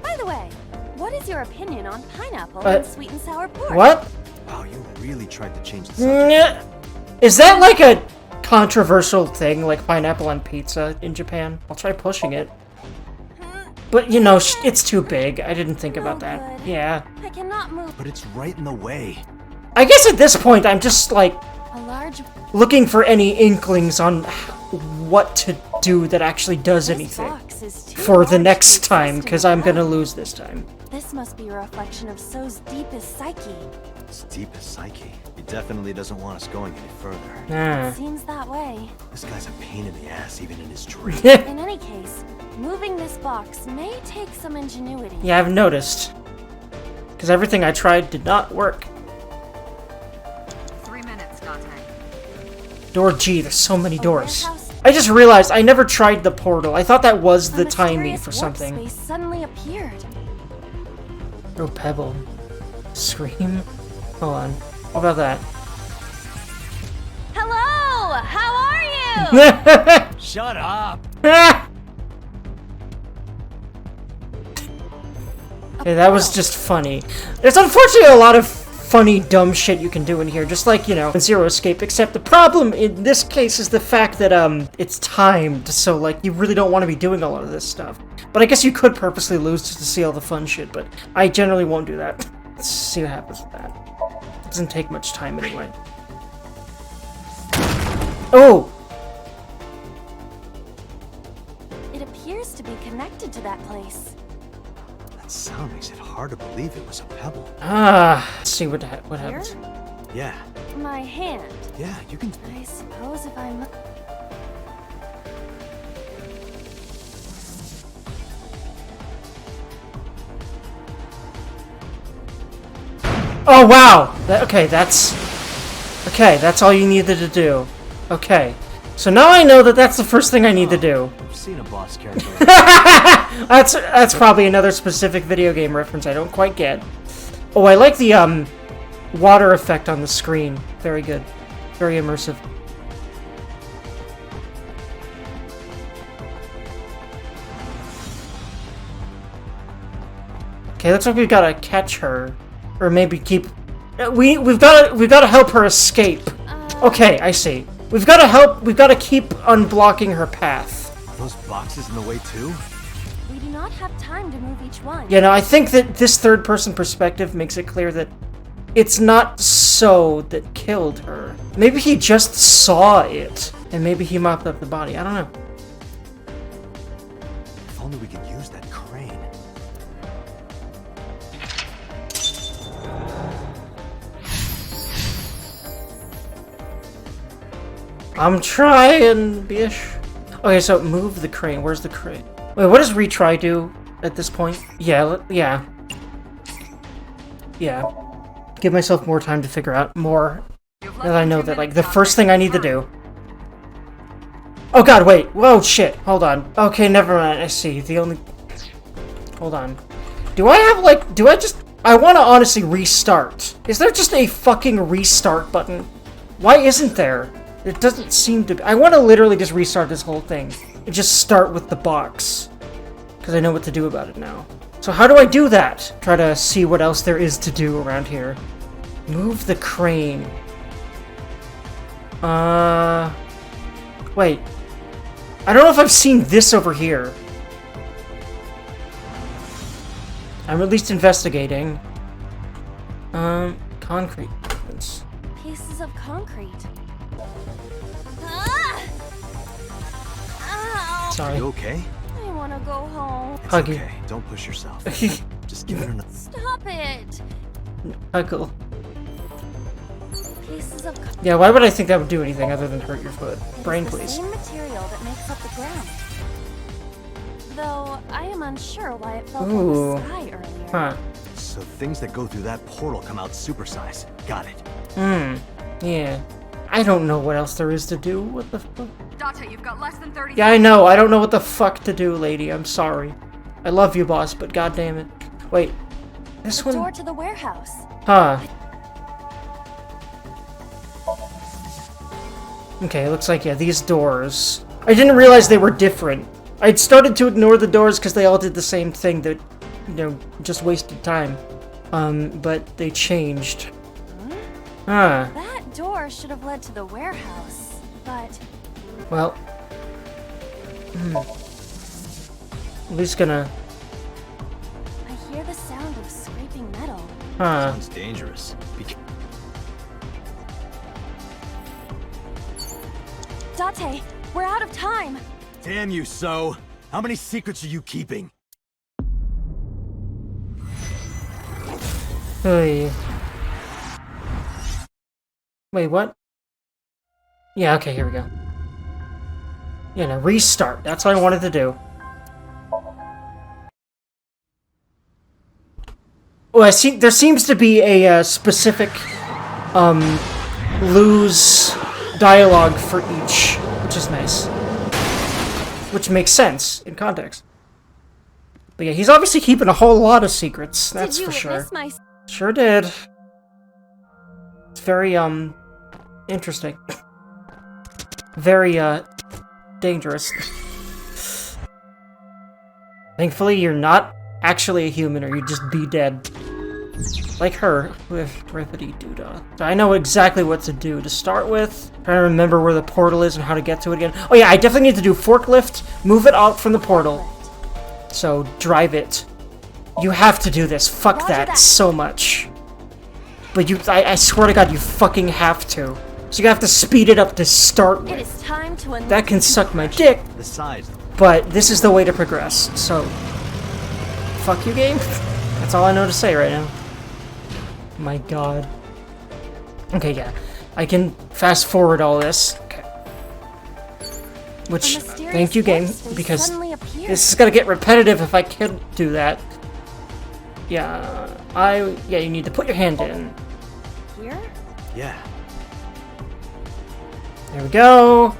By the way, what is your opinion on pineapple and sweet and sour pork? What? Wow, you really tried to change the subject. Nyeh. Is that like a controversial thing, like pineapple on pizza in Japan? I'll try pushing it. But, you know, it's too big. I didn't think about that. good. Yeah. I cannot move. But it's right in the way. I guess at this point, I'm just, like, A large looking for any inklings on what to do that actually does this anything box is too for the large next to time, exist because in I'm my gonna life. lose this time. This must be a reflection of So's deepest psyche. It's deep as psyche. He definitely doesn't want us going any further. Ah. Seems that way. This guy's a pain in the ass, even in his dream. In any case, moving this box may take some ingenuity. Yeah, I've noticed. Because everything I tried did not work. 3 minutes, Dante. Door G, there's so many doors. warehouse- I just realized I never tried the portal. I thought that was A the timey mysterious for warp something. space suddenly appeared. Oh, Pebble. Scream? Hold on. What about that? Hello! How are you? Shut up! Hey, that was just funny. There's unfortunately a lot of funny, dumb shit you can do in here, just like, you know, in Zero Escape, except the problem in this case is the fact that, it's timed, so, like, you really don't want to be doing a lot of this stuff. But I guess you could purposely lose just to see all the fun shit, but I generally won't do that. Let's see what happens with that. It doesn't take much time anyway. Oh! It appears to be connected to that place. That sound makes it hard to believe it was a pebble. Let's see what happens. Yeah, My hand. yeah, you can... I suppose if I'm... Oh, wow! Okay, that's all you needed to do. Okay. So now I know that that's the first thing I need to do. I've seen a boss character. That's probably another specific video game reference I don't quite get. Oh, I like the, water effect on the screen. Very good. Very immersive. Okay, looks like we've gotta catch her. Or maybe keep... We've gotta help her escape. Okay, I see. We've gotta keep unblocking her path. Are those boxes in the way too? We do not have time to move each one. Yeah, no, I think that this third-person perspective makes it clear that it's not So that killed her. Maybe he just saw it, and maybe he mopped up the body. I don't know. If only we could use that crane. I'm trying, bish. Okay, so move the crane. Where's the crane? Wait, what does retry do at this point? Yeah. Give myself more time to figure out more. Now that I know that, like, the first thing I need to do. Oh god, wait. Whoa, shit. Hold on. Okay, never mind. I see. The only... Hold on. Do I have, like... I want to honestly restart. Is there just a fucking restart button? Why isn't there? It doesn't seem to be. I want to literally just restart this whole thing. And just start with the box. Because I know what to do about it now. So how do I do that? Try to see what else there is to do around here. Move the crane. Wait. I don't know if I've seen this over here. I'm at least investigating. Concrete. Pieces of concrete. Ah! Ow! Sorry. You okay? I want to go home. It's Huggy. okay. Don't push yourself. Just give it another... Stop it! Huggle. Pieces of Yeah, why would I think that would do anything other than hurt your foot? Brain, the please. same material that makes up the ground. Though I am unsure why it fell from Ooh. the sky earlier. Huh. So things that go through that portal come out supersized. Got it. Yeah. I don't know what else there is to do. What the fuck? Date, you've got less than 30 Yeah, I know. I don't know what the fuck to do, lady. I'm sorry. I love you, boss, but goddamn it. Wait. This one? Door to the warehouse. Huh. Okay, looks like, yeah, these doors. I didn't realize they were different. I'd started to ignore the doors because they all did the same thing that, you know, just wasted time. But they changed. Huh. That door should have led to the warehouse, but Well. At least gonna... I hear the sound of scraping metal. Huh. Sounds dangerous. Date, we're out of time. Damn you, So! How many secrets are you keeping? Hey. Wait, what? Yeah, okay, here we go. Yeah, no, restart. That's what I wanted to do. Oh, I see. There seems to be a specific, lose dialogue for each, which is nice. Which makes sense in context. But yeah, he's obviously keeping a whole lot of secrets. That's Did you for sure. witness my... Sure did. It's very, interesting. Very, dangerous. Thankfully, you're not actually a human, or you'd just be dead. Like her, with Rippity Doodah. So I know exactly what to do to start with. Trying to remember where the portal is and how to get to it again. Oh yeah, I definitely need to do forklift, move it out from the portal. So, drive it. You have to do this. Fuck Roger that that. so much. But I swear to God, you fucking have to. So you have to speed it up to start It with. is time to unleash. That can suck my dick, The size. but this is the way to progress. So, fuck you, game. That's all I know to say right now. My God. Okay, yeah. I can fast forward all this. Okay. Which, A mysterious thank you, game, force because suddenly appeared. this is gonna get repetitive if I can do that. Yeah, yeah, you need to put your hand in. Here? Yeah. There we go.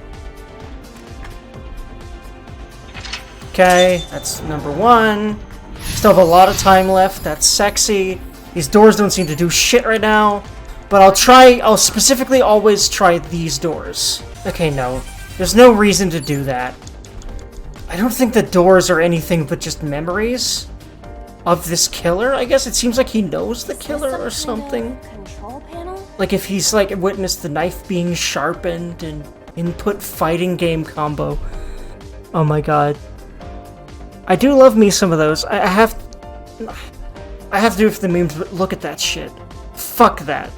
Okay, that's number 1. Still have a lot of time left. That's sexy. These doors don't seem to do shit right now. But I'll specifically always try these doors. Okay, no. There's no reason to do that. I don't think the doors are anything but just memories of this killer. I guess it seems like he knows the killer or something. Control panel? Like if he's like witnessed the knife being sharpened and input fighting game combo. Oh my God. I do love me some of those. I have to do it for the memes, but look at that shit. Fuck that.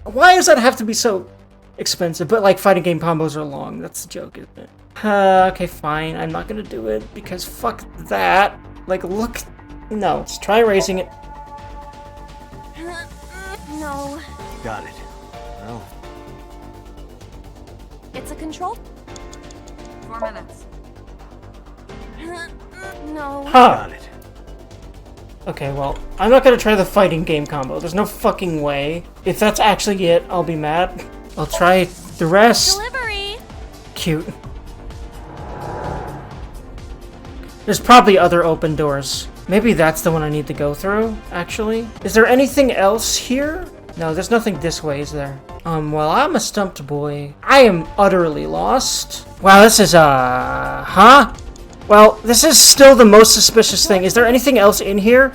Why does that have to be so expensive? But like fighting game combos are long. That's the joke, isn't it? Okay, fine. I'm not gonna do it because fuck that. Like, look. No, let's try raising it. No. Got it. Oh. It's a control? 4 minutes. No. Huh. Got it. Okay, well, I'm not gonna try the fighting game combo. There's no fucking way. If that's actually it, I'll be mad. I'll try the rest. Delivery! Cute. There's probably other open doors. Maybe that's the one I need to go through, actually. Is there anything else here? No, there's nothing this way, is there? Well, I'm a stumped boy. I am utterly lost. Wow, this is, huh? Well, this is still the most suspicious thing. Is there anything else in here?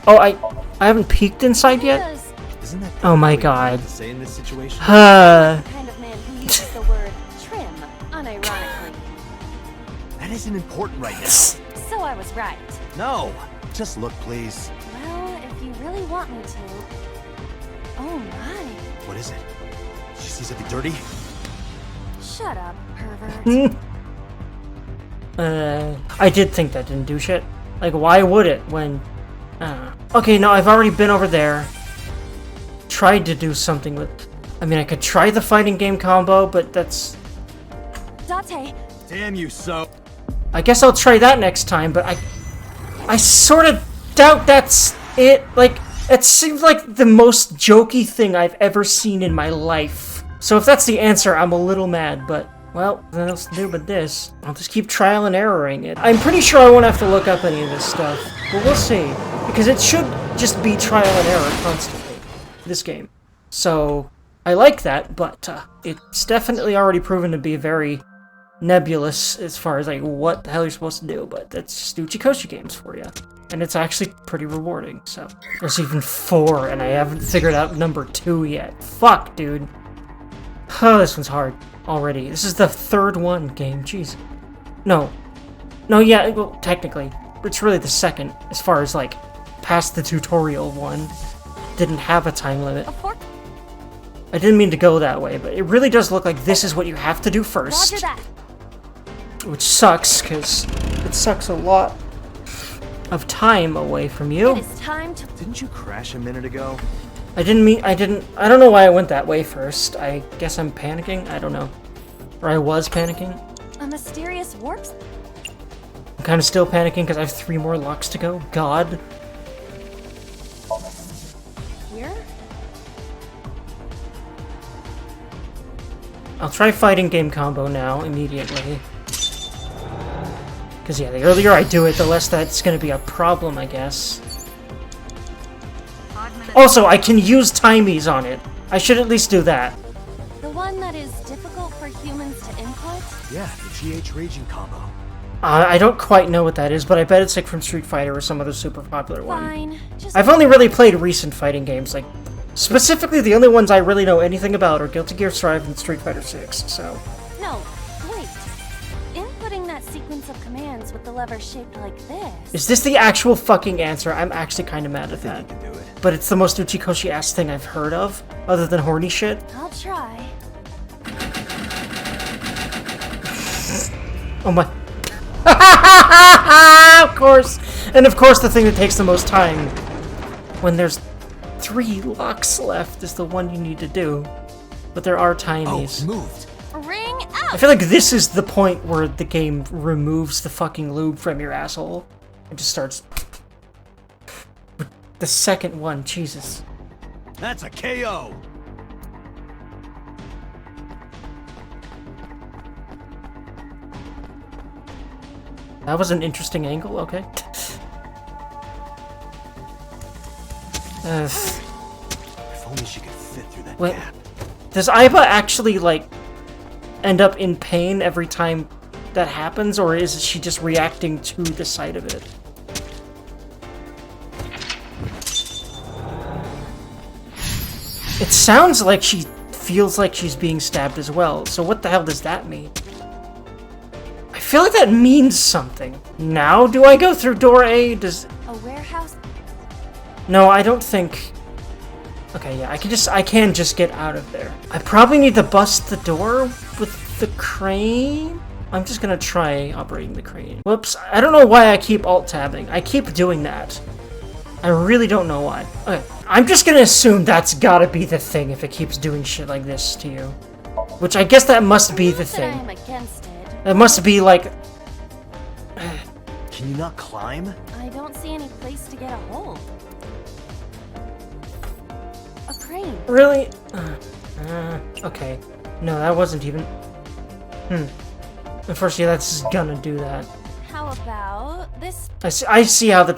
Oh, I haven't peeked inside yet? Yes. Isn't that Oh my perfectly God. fine to say in this situation? Huh. The kind of man who uses the word trim, unironically. That isn't important right now. So I was right. No. Just look, please. Well, if you really want me to. Oh my. What is it? Did you see something dirty? Shut up, pervert. I did think that didn't do shit. Like, why would it when... Okay, no, I've already been over there. Tried to do something with... I mean, I could try the fighting game combo, but that's... Date. Damn you, so. I guess I'll try that next time, but I sort of doubt that's it. Like, it seems like the most jokey thing I've ever seen in my life. So if that's the answer, I'm a little mad, but... Well, nothing else to do but this. I'll just keep trial and erroring it. I'm pretty sure I won't have to look up any of this stuff, but we'll see. Because it should just be trial and error constantly, this game. So, I like that, but it's definitely already proven to be very nebulous as far as like what the hell you're supposed to do, but that's just Uchikochi games for you. And it's actually pretty rewarding, so. There's even 4, and I haven't figured out number 2 yet. Fuck, dude. Oh, this one's hard. Already. This is the 3rd one game, jeez. No, yeah, well, technically. It's really the 2nd, as far as, like, past the tutorial one. Didn't have a time limit. I didn't mean to go that way, but it really does look like this is what you have to do first. Roger that. Which sucks, because it sucks a lot of time away from you. It is time to. Didn't you crash a minute ago? I don't know why I went that way first. I guess I'm panicking? I don't know. Or I was panicking. A mysterious warp. I'm kind of still panicking because I have 3 more locks to go. God. Here? I'll try fighting game combo now, immediately. Because, yeah, the earlier I do it, the less that's going to be a problem, I guess. 5 minutes. Also, I can use timies on it. I should at least do that. The one that is difficult for humans to input? Yeah, the GH Raging combo. I don't quite know what that is, but I bet it's like from Street Fighter or some other super popular one. Fine. Just I've only really played recent fighting games, like, specifically the only ones I really know anything about are Guilty Gear Strive and Street Fighter 6, so... No, wait. Inputting that sequence of commands would with the lever shaped like this. Is this the actual fucking answer? I'm actually kind of mad at that. You can do it. But it's the most Uchikochi-ass thing I've heard of, other than horny shit. I'll try. Oh my... Of course! And of course the thing that takes the most time, when there's 3 locks left, is the one you need to do. But there are timies. Oh, moved. Ring out! I feel like this is the point where the game removes the fucking lube from your asshole and just starts... The second one, Jesus. That's a KO. That was an interesting angle, okay. If only she could fit through that Wait, gap. does Aiba actually, like, end up in pain every time that happens, or is she just reacting to the sight of it? It sounds like she feels like she's being stabbed as well, so what the hell does that mean? I feel like that means something. Now do I go through door A? Does... A warehouse? No, I don't think... Okay, yeah, I can just get out of there. I probably need to bust the door with the crane? I'm just gonna try operating the crane. Whoops, I don't know why I keep alt-tabbing. I keep doing that. I really don't know why. Okay, I'm just gonna assume that's gotta be the thing if it keeps doing shit like this to you. Which I guess that must be the thing. I'm against it. It must be like... Can you not climb? I don't see any place to get a hold. A crane. Really? Okay. No, that wasn't even... Unfortunately, that's gonna do that. How about this? I see how the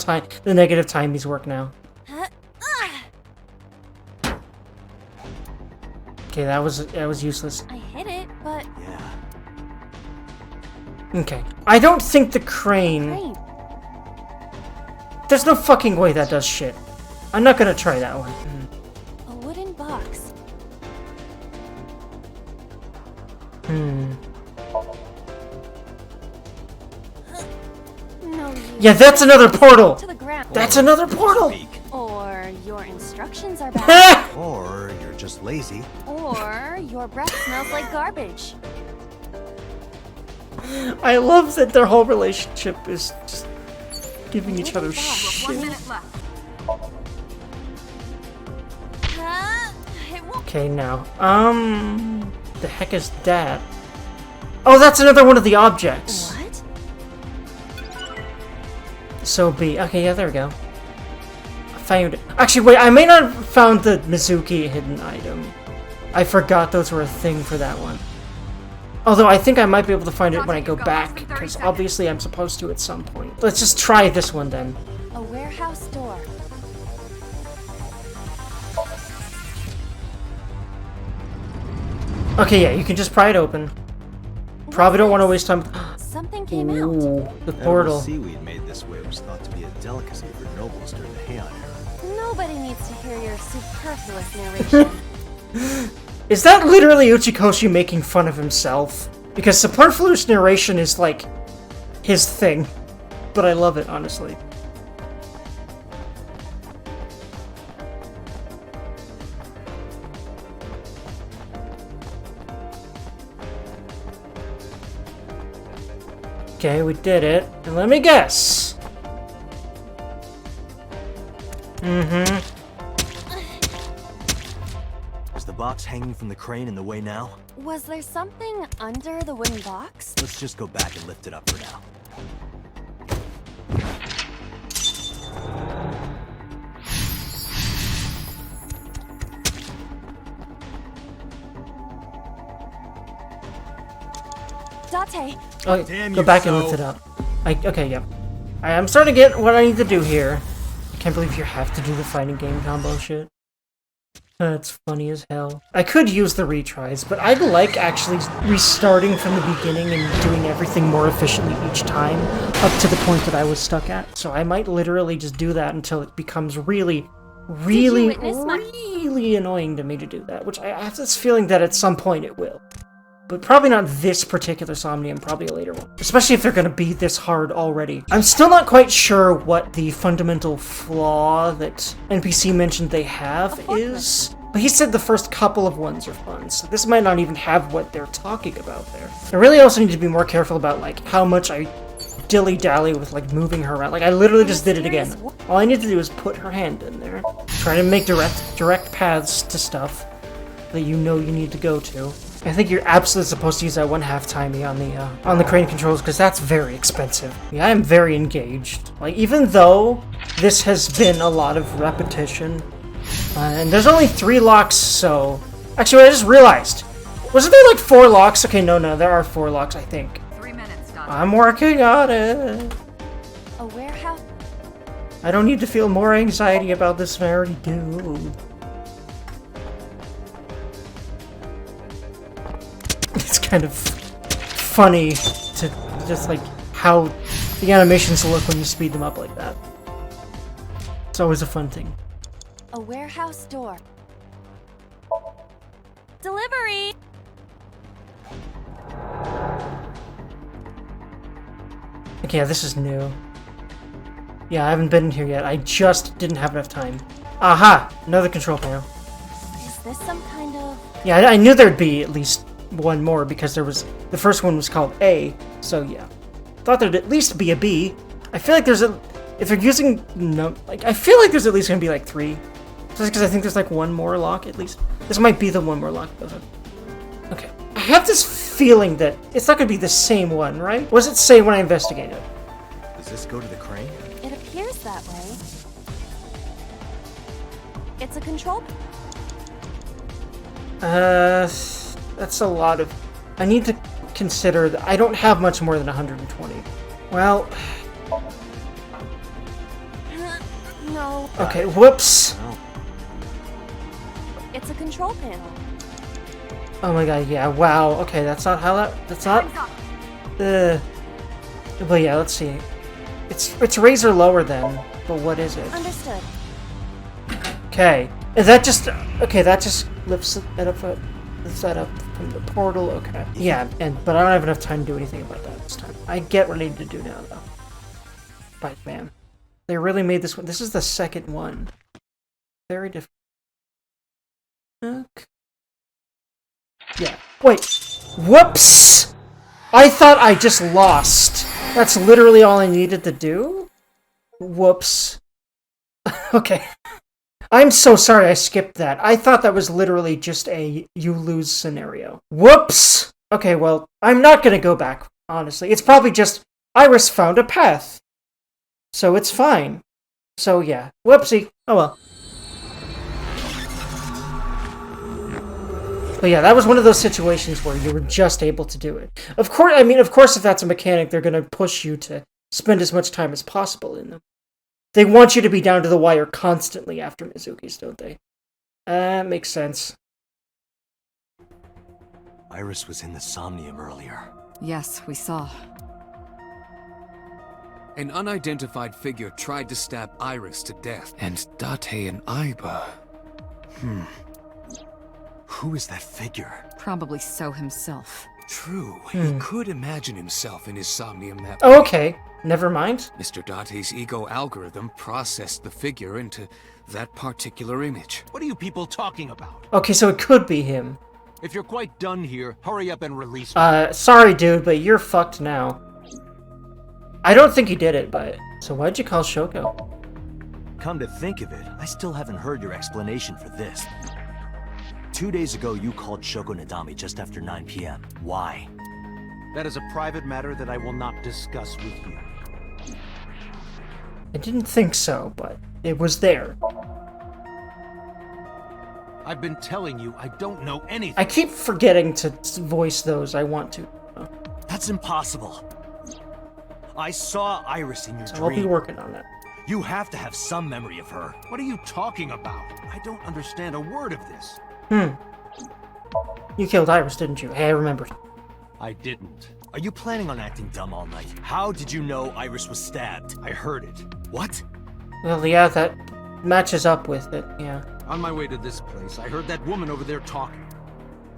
negative timies work now. Okay, that was useless. I hit it, but Yeah. Okay. I don't think the crane... crane. There's no fucking way that does shit. I'm not gonna try that one. A wooden box. No use. Yeah, that's another portal! To the ground. That's another portal! Or your instructions are bad. Or you're just lazy. Or your breath smells like garbage. I love that their whole relationship is just giving each other 1 shit. minute left. It won't. Okay, now, the heck is that? Oh, that's another one of the objects. What? So B. Okay, yeah, there we go. I found it. Actually, wait, I may not have found the Mizuki hidden item. I forgot those were a thing for that one. Although I think I might be able to find it when I go back, because obviously I'm supposed to at some point. Let's just try this one then. A warehouse door. Okay, yeah, you can just pry it open. Probably don't want to waste time. Something came out. Ooh, the Edible portal. seaweed made this way was thought to be a delicacy for nobles during the Heian era. Nobody needs to hear your superfluous narration. Is that literally Uchikochi making fun of himself? Because superfluous narration is like his thing. But I love it, honestly. Okay, we did it. And let me guess. Is the box hanging from the crane in the way now? Was there something under the wooden box? Let's just go back and lift it up for now. Date. Oh, Damn go you, back and So. lift it up. Okay, yeah. I'm starting to get what I need to do here. I can't believe you have to do the fighting game combo shit. That's funny as hell. I could use the retries, but I'd like actually restarting from the beginning and doing everything more efficiently each time, up to the point that I was stuck at. So I might literally just do that until it becomes really, witness my- really annoying to me to do that, which I have this feeling that at some point it will. but probably not this particular Somnium, probably a later one. Especially if they're gonna be this hard already. I'm still not quite sure what the fundamental flaw that NPC mentioned they have is. But he said the first couple of ones are fun, so this might not even have what they're talking about there. I really also need to be more careful about, like, how much I dilly-dally with, like, moving her around. Like, I literally just did it again. All I need to do is put her hand in there. Try to make direct paths to stuff that you know you need to go to. I think you're absolutely supposed to use that 1/2 timey on the crane controls, because that's very expensive. Yeah, I am very engaged. Like, even though this has been a lot of repetition, and there's only 3 locks, so... Actually, I just realized. Wasn't there like 4 locks? Okay, no, there are 4 locks, I think. 3 minutes, Dante. I'm working on it. A warehouse? I don't need to feel more anxiety about this than I already do. It's kind of funny to just like how the animations look when you speed them up like that. It's always a fun thing. A warehouse door. Delivery! Okay, yeah, this is new. Yeah, I haven't been in here yet. I just didn't have enough time. Aha! Another control panel. Is this some kind of... Yeah, I knew there'd be at least one more because there was... The first one was called A, so yeah. Thought there'd at least be a B. I feel like there's a... If they're using... No, like, I feel like there's at least gonna be like 3. Just because I think there's like 1 more lock at least. This might be the 1 more lock. Okay. I have this feeling that it's not gonna be the same one, right? What does it say when I investigate it? Does this go to the crane? It appears that way. It's a control... That's a lot of... I need to consider that I don't have much more than 120. Well... No. Okay, whoops! It's a control panel. Oh my god, yeah, wow. Okay, that's not how that... That's not... But yeah, let's see. It's razor lower then, but what is it? Understood. Okay. Is that just... Okay, that just lifts it up... Lifts that up from the portal, okay. Yeah, but I don't have enough time to do anything about that this time. I get what I need to do now, though. But, man. They really made this one... This is the second one. Very different. Okay. Yeah. Wait. Whoops! I thought I just lost. That's literally all I needed to do? Whoops. Okay. I'm so sorry I skipped that. I thought that was literally just a you lose scenario. Whoops! Okay, well, I'm not gonna go back, honestly. It's probably just Iris found a path. So it's fine. So yeah. Whoopsie. Oh well. But yeah, that was one of those situations where you were just able to do it. Of course, I mean, of course, if that's a mechanic, they're gonna push you to spend as much time as possible in them. They want you to be down to the wire constantly after Mizuki's, don't they? Makes sense. Iris was in the Somnium earlier. Yes, we saw. An unidentified figure tried to stab Iris to death. And Date and Aiba... Who is that figure? Probably So himself. True, he could imagine himself in his Somnium that Oh, okay. Never mind. Mr. Date's ego algorithm processed the figure into that particular image. What are you people talking about? Okay, so it could be him. If you're quite done here, hurry up and release me. Sorry, dude, but you're fucked now. I don't think he did it, but... So why'd you call Shoko? Come to think of it, I still haven't heard your explanation for this. 2 days ago, you called Shoko Nadami just after 9 p.m. Why? That is a private matter that I will not discuss with you. I didn't think so, but it was there. I've been telling you, I don't know anything. I keep forgetting to voice those. I want to. That's impossible. I saw Iris in your So dream. I'll be working on that. You have to have some memory of her. What are you talking about? I don't understand a word of this. You killed Iris, didn't you? Hey, I remembered. I didn't. Are you planning on acting dumb all night? How did you know Iris was stabbed? I heard it. What? Well, yeah, that matches up with it, yeah. On my way to this place, I heard that woman over there talking.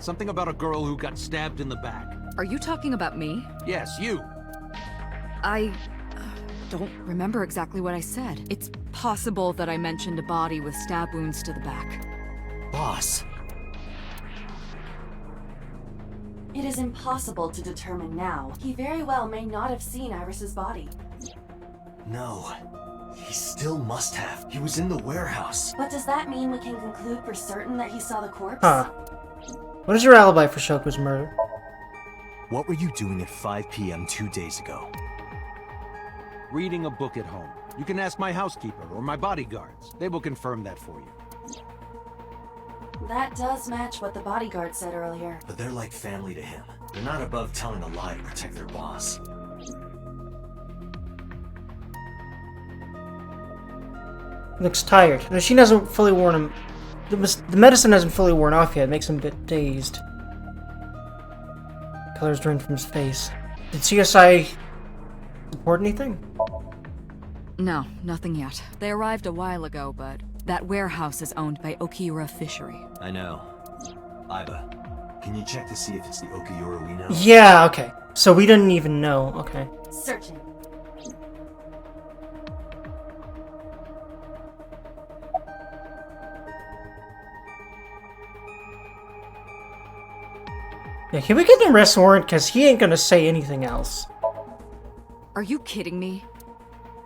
Something about a girl who got stabbed in the back. Are you talking about me? Yes, you. I don't remember exactly what I said. It's possible that I mentioned a body with stab wounds to the back. Boss. It is impossible to determine now. He very well may not have seen Iris's body. No. He still must have. He was in the warehouse. But does that mean we can conclude for certain that he saw the corpse? Huh. What is your alibi for Shoku's murder? What were you doing at 5 p.m. 2 days ago? Reading a book at home. You can ask my housekeeper or my bodyguards. They will confirm that for you. That does match what the bodyguard said earlier. But they're like family to him. They're not above telling a lie to protect their boss. Looks tired. The machine hasn't fully worn him. The medicine hasn't fully worn off yet. It makes him a bit dazed. Color's drained from his face. Did CSI report anything? No, nothing yet. They arrived a while ago, but that warehouse is owned by Okiura Fishery. I know. Aiba, can you check to see if it's the Okiura we know? Yeah, okay. So we didn't even know. Okay. Searching. Yeah, can we get an arrest warrant? Because he ain't gonna say anything else. Are you kidding me?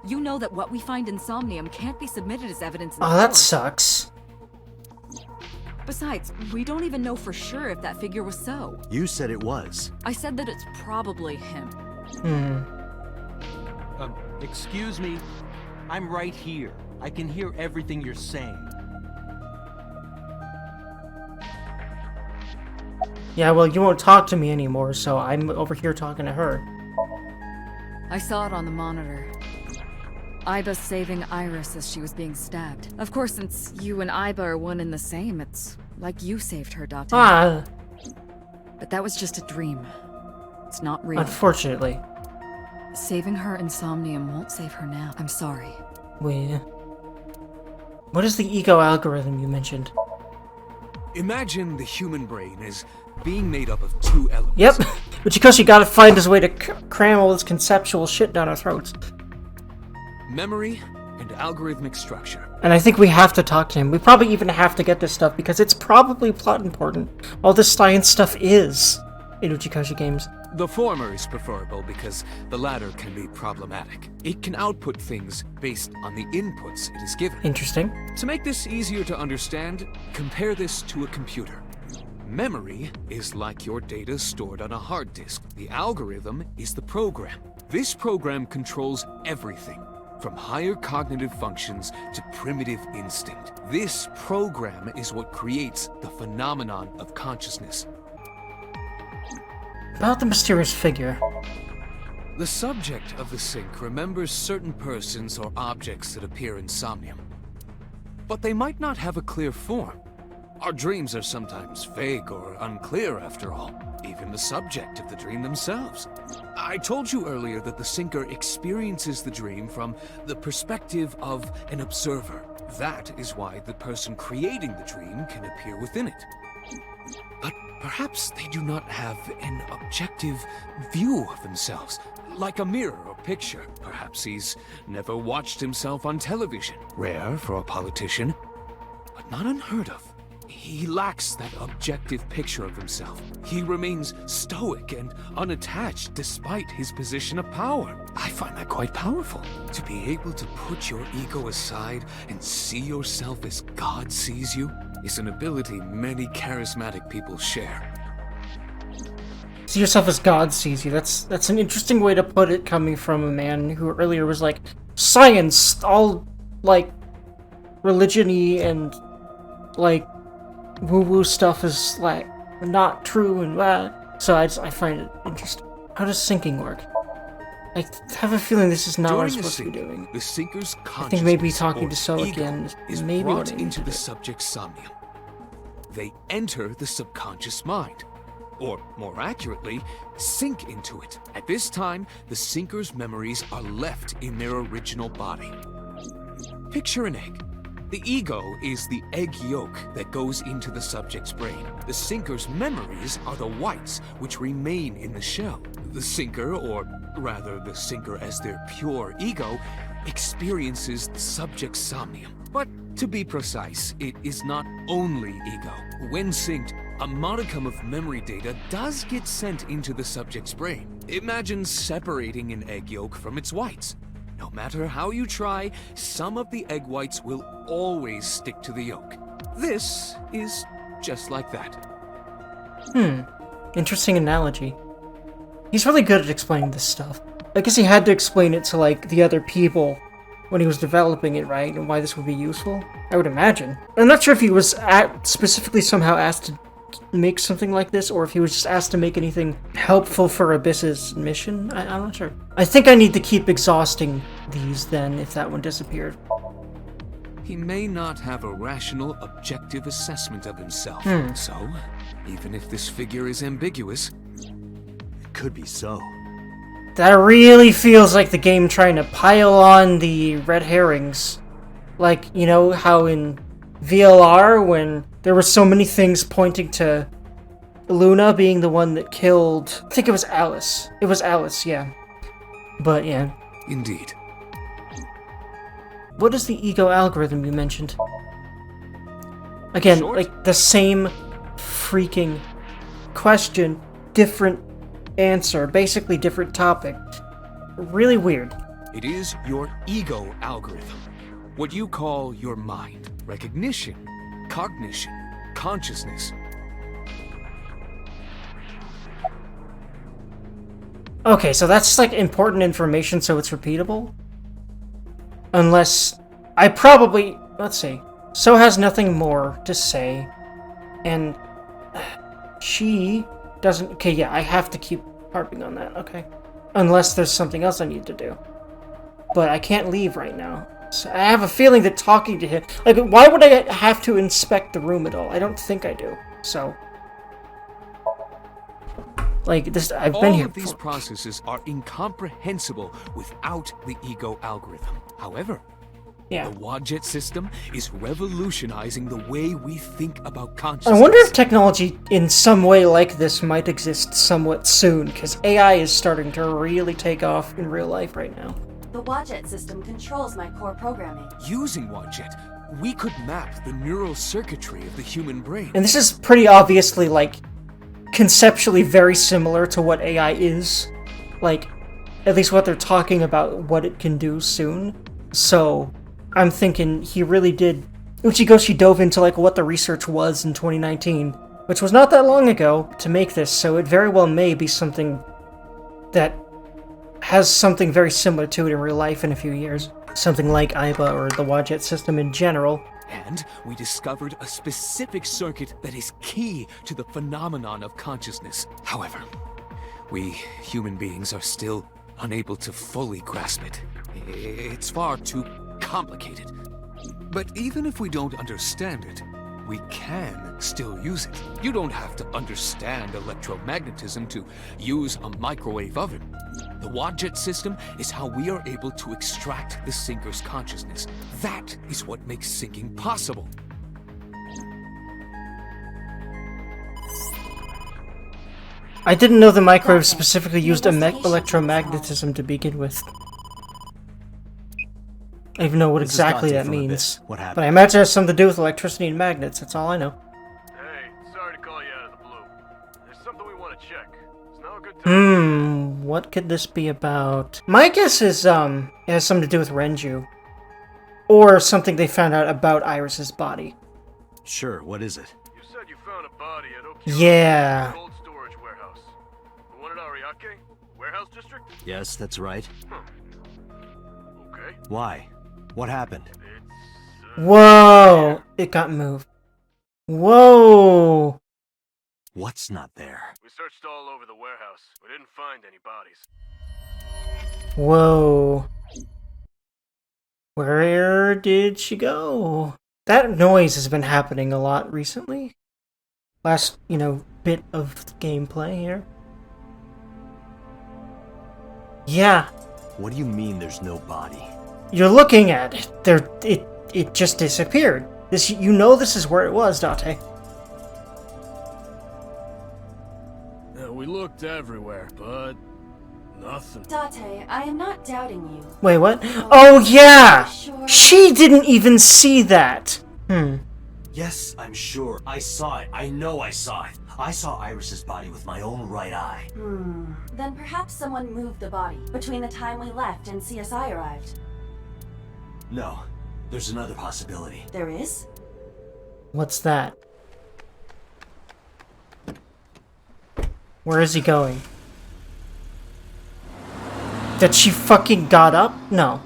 You know that what we find in Somnium can't be submitted as evidence in Oh, court. that sucks. Besides, we don't even know for sure if that figure was so. You said it was. I said that it's probably him. Excuse me. I'm right here. I can hear everything you're saying. Yeah, well, you won't talk to me anymore, so I'm over here talking to her. I saw it on the monitor. Aiba saving Iris as she was being stabbed. Of course, since you and Aiba are one and the same, it's like you saved her, Date. Ah, But that was just a dream. It's not real. unfortunately. Saving her in Somnium won't save her now. I'm sorry. Wait. What is the ego algorithm you mentioned? Imagine the human brain as being made up of two elements. Yep. Uchikochi gotta find his way to cram all this conceptual shit down our throats. Memory and algorithmic structure. And I think we have to talk to him. We probably even have to get this stuff because it's probably plot important. All this science stuff is in Uchikochi games. The former is preferable because the latter can be problematic. It can output things based on the inputs it is given. Interesting. To make this easier to understand, compare this to a computer. Memory is like your data stored on a hard disk. The algorithm is the program. This program controls everything, from higher cognitive functions to primitive instinct. This program is what creates the phenomenon of consciousness. About the mysterious figure. The subject of the sync remembers certain persons or objects that appear in Somnium. But they might not have a clear form. Our dreams are sometimes vague or unclear after all, even the subject of the dream themselves. I told you earlier that the syncer experiences the dream from the perspective of an observer. That is why the person creating the dream can appear within it. But perhaps they do not have an objective view of themselves, like a mirror or picture. Perhaps he's never watched himself on television. Rare for a politician, but not unheard of. He lacks that objective picture of himself. He remains stoic and unattached despite his position of power. I find that quite powerful. To be able to put your ego aside and see yourself as God sees you is an ability many charismatic people share. See yourself as God sees you. That's an interesting way to put it, coming from a man who earlier was like, science, all, like, religion-y and, like, woo-woo stuff is, like, not true and that. So I find it interesting. How does syncing work? I have a feeling this is not what I'm supposed to be doing. The syncer's consciousness, I think maybe talking to So ego, again is maybe brought what I need into to the do. subject's somnium. They enter the subconscious mind, or more accurately, sink into it. At this time, the syncer's memories are left in their original body. Picture an egg. The ego is the egg yolk that goes into the subject's brain. The sinker's memories are the whites, which remain in the shell. The sinker, or rather the sinker as their pure ego, experiences the subject's somnium. But to be precise, it is not only ego. When synced, a modicum of memory data does get sent into the subject's brain. Imagine separating an egg yolk from its whites. No matter how you try, some of the egg whites will always stick to the yolk. This is just like that. Interesting analogy. He's really good at explaining this stuff. I guess he had to explain it to, like, the other people when he was developing it, right? And why this would be useful? I would imagine. I'm not sure if he was specifically somehow asked to make something like this, or if he was just asked to make anything helpful for Abyss's mission. I'm not sure. I think I need to keep exhausting these then, if that one disappeared. He may not have a rational, objective assessment of himself. So, even if this figure is ambiguous, It could be so. That really feels like the game trying to pile on the red herrings. Like, you know how in VLR, when there were so many things pointing to Luna being the one that killed... I think it was Alice. It was Alice, yeah. But, yeah. indeed. What is the ego algorithm you mentioned? Again, like, the same freaking question, different answer, basically different topic. Really weird. It is your ego algorithm. What you call your mind. Recognition, cognition, consciousness. Okay, so that's like important information, so it's repeatable? Unless... I probably... Let's see. So has nothing more to say. And... she doesn't... Okay, yeah, I have to keep harping on that, okay. Unless there's something else I need to do. But I can't leave right now. So I have a feeling that talking to him... Like, why would I have to inspect the room at all? I don't think I do, so... Like, this, I've been here All of these processes are incomprehensible without the ego algorithm. However, yeah. the Wadjet system is revolutionizing the way we think about consciousness. I wonder if technology in some way like this might exist somewhat soon, because AI is starting to really take off in real life right now. The Wadjet system controls my core programming. Using Wadjet, we could map the neural circuitry of the human brain. And this is pretty obviously, like, conceptually very similar to what AI is. Like, at least what they're talking about, what it can do soon. So, I'm thinking he really did... Uchikochi dove into, like, what the research was in 2019, which was not that long ago, to make this, so it very well may be something that has something very similar to it in real life in a few years. Something like IBA or the Wadjet system in general. And we discovered a specific circuit that is key to the phenomenon of consciousness. However, we human beings are still unable to fully grasp it. It's far too complicated. But even if we don't understand it, we can still use it. You don't have to understand electromagnetism to use a microwave oven. The Wadjet system is how we are able to extract the sinker's consciousness. That is what makes syncing possible. I didn't know the microwave specifically used electromagnetism to begin with. I don't even know what exactly that means. What happened? But I imagine it has something to do with electricity and magnets, that's all I know. Hey, sorry to call you out of the blue. There's something we want to check. It's now a good time. What could this be about? My guess is, it has something to do with Renju. Or something they found out about Iris's body. Sure, what is it? You said you found a body at Okinawa. Yeah. Cold storage warehouse. The one at Ariake? Warehouse district? Yes, that's right. Okay. Why? What happened? It's... Whoa! It got moved. Whoa! What's not there? We searched all over the warehouse. We didn't find any bodies. Whoa. Where did she go? That noise has been happening a lot recently. Last, bit of gameplay here. Yeah. What do you mean there's no body? You're looking at it. it just disappeared. This, you know, this is where it was, Date. Yeah, we looked everywhere, but nothing. Date, I am not doubting you. Wait, what? Oh yeah! Sure. She didn't even see that! Yes, I'm sure. I saw it. I know I saw it. I saw Iris's body with my own right eye. Then perhaps someone moved the body between the time we left and CSI arrived. No, there's another possibility. There is? What's that? Where is he going? That she fucking got up? No.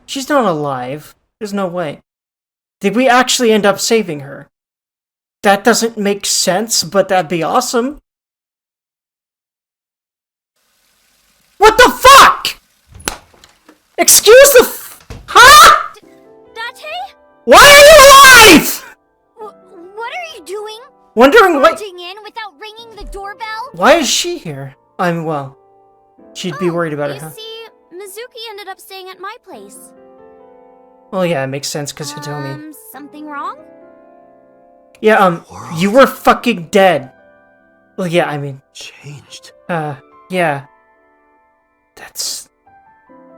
She's not alive. There's no way. Did we actually end up saving her? That doesn't make sense, but that'd be awesome. What the fuck?! Excuse the huh?! Date? Why are you alive?! What are you doing? Wondering what- Barging in without ringing the doorbell? Why is she here? I'm well. She'd be worried about it, huh? You see, Mizuki ended up staying at my place. Well, yeah, it makes sense because Hitomi. Something wrong? Yeah, you were fucking dead. Well, yeah, I mean... Changed. Yeah. That's...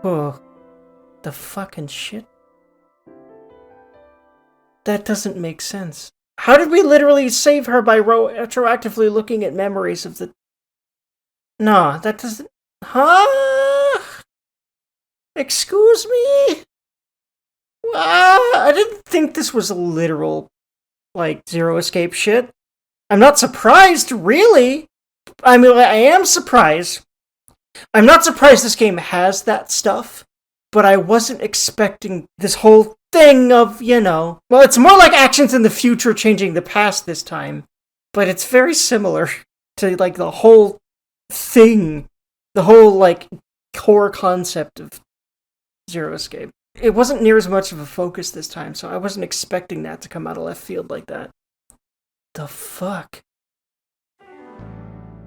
Oh. The fucking shit? That doesn't make sense. How did we literally save her by retroactively looking at memories of the... No, that doesn't... Huh? Excuse me? I didn't think this was a literal, like, Zero Escape shit. I'm not surprised, really. I mean, I am surprised. I'm not surprised this game has that stuff, but I wasn't expecting this whole thing of, you know... Well, it's more like actions in the future changing the past this time, but it's very similar to, like, the whole thing, the whole, like, core concept of Zero Escape. It wasn't near as much of a focus this time, so I wasn't expecting that to come out of left field like that. The fuck?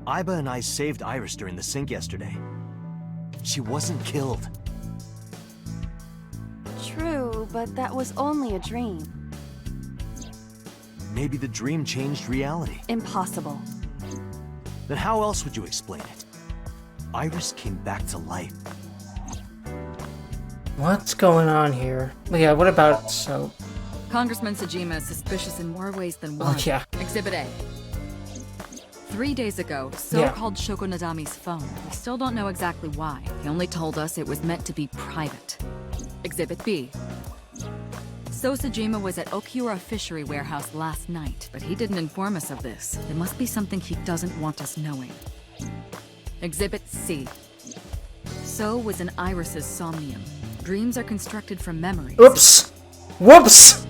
Aiba and I saved Iris during the sink yesterday. She wasn't killed. True, but that was only a dream. Maybe the dream changed reality. Impossible. Then how else would you explain it? Iris came back to life. What's going on here? Well, yeah, what about Soap? Congressman Sejima is suspicious in more ways than one. Oh, yeah. Exhibit A. 3 days ago, So called Shoko Nadami's phone. We still don't know exactly why. He only told us it was meant to be private. Exhibit B. So Sejima was at Okiura Fishery Warehouse last night, but he didn't inform us of this. There must be something he doesn't want us knowing. Exhibit C. So was in Iris's Somnium. Dreams are constructed from memories. Oops! Whoops!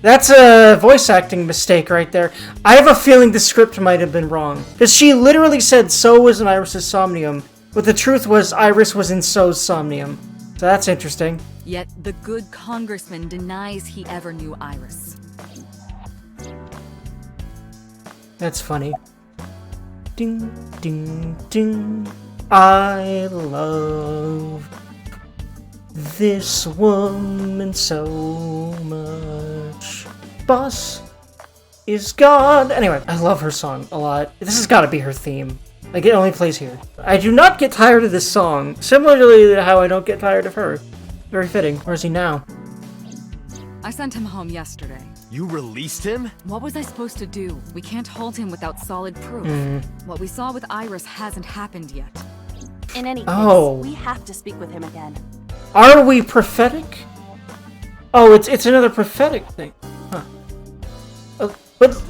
That's a voice acting mistake right there. I have a feeling the script might have been wrong. Because she literally said So was in Iris's Somnium, but the truth was Iris was in So's Somnium. So that's interesting. Yet the good congressman denies he ever knew Iris. That's funny. Ding, ding, ding. I love this woman so much. Boss is God. Anyway, I love her song a lot. This has got to be her theme. Like, it only plays here. I do not get tired of this song, similarly to how I don't get tired of her. Very fitting. Where is he now? I sent him home yesterday. You released him? What was I supposed to do? We can't hold him without solid proof. What we saw with Iris hasn't happened yet. In any case, we have to speak with him again. Are we prophetic? Oh, it's another prophetic thing. Huh. But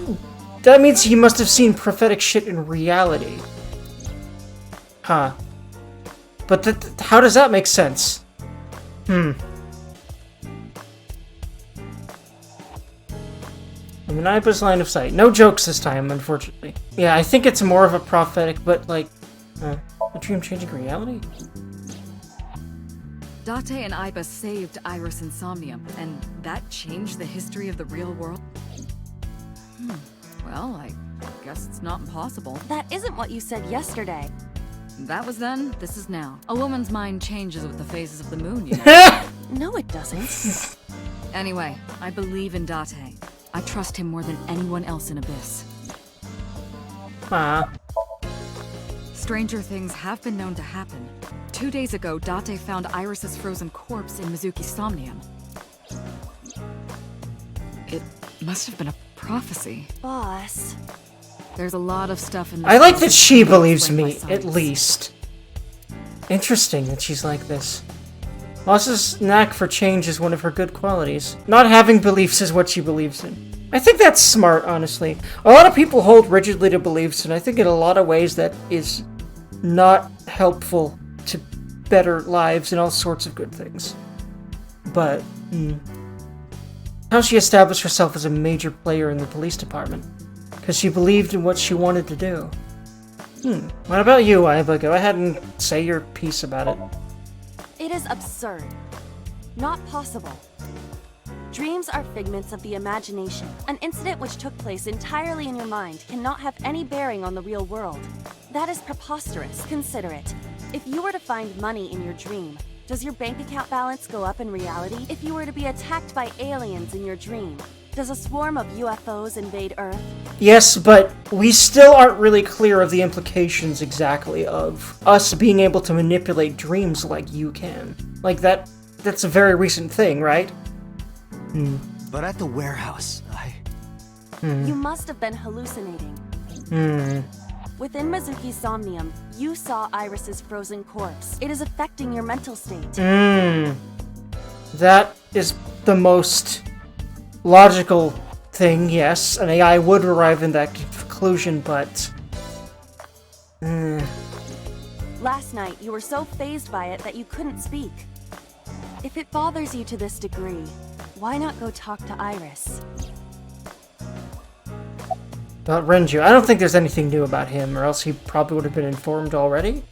that means he must have seen prophetic shit in reality. Huh. But how does that make sense? I'm in Aiba's line of sight. No jokes this time, unfortunately. Yeah, I think it's more of a prophetic, but like, a dream changing reality? Date and Aiba saved Iris and Somnium, and that changed the history of the real world? Well, I guess it's not impossible. That isn't what you said yesterday. That was then, this is now. A woman's mind changes with the phases of the moon, you know. No, it doesn't. Anyway, I believe in Date. I trust him more than anyone else in Abyss. Ah. Stranger things have been known to happen. 2 days ago, Date found Iris's frozen corpse in Mizuki's Somnium. It must have been a prophecy. Boss. There's a lot of stuff in this. I like that she believes explain my me, at science. least. Interesting that she's like this. Boss's knack for change is one of her good qualities. Not having beliefs is what she believes in. I think that's smart, honestly. A lot of people hold rigidly to beliefs, and I think in a lot of ways that is not helpful to better lives and all sorts of good things. But, how she established herself as a major player in the police department. Because she believed in what she wanted to do. What about you, Iva? Go ahead and say your piece about it. It is absurd. Not possible. Dreams are figments of the imagination. An incident which took place entirely in your mind cannot have any bearing on the real world. That is preposterous. Consider it. If you were to find money in your dream, does your bank account balance go up in reality? If you were to be attacked by aliens in your dream, does a swarm of UFOs invade Earth? Yes, but we still aren't really clear of the implications exactly of us being able to manipulate dreams like you can. Like that's a very recent thing, right? But at the warehouse, You must have been hallucinating. Within Mizuki's Somnium, you saw Iris's frozen corpse. It is affecting your mental state. That is the most logical thing, yes. An AI would arrive in that conclusion, but... Last night, you were so fazed by it that you couldn't speak. If it bothers you to this degree, why not go talk to Iris? About Renju, I don't think there's anything new about him, or else he probably would have been informed already.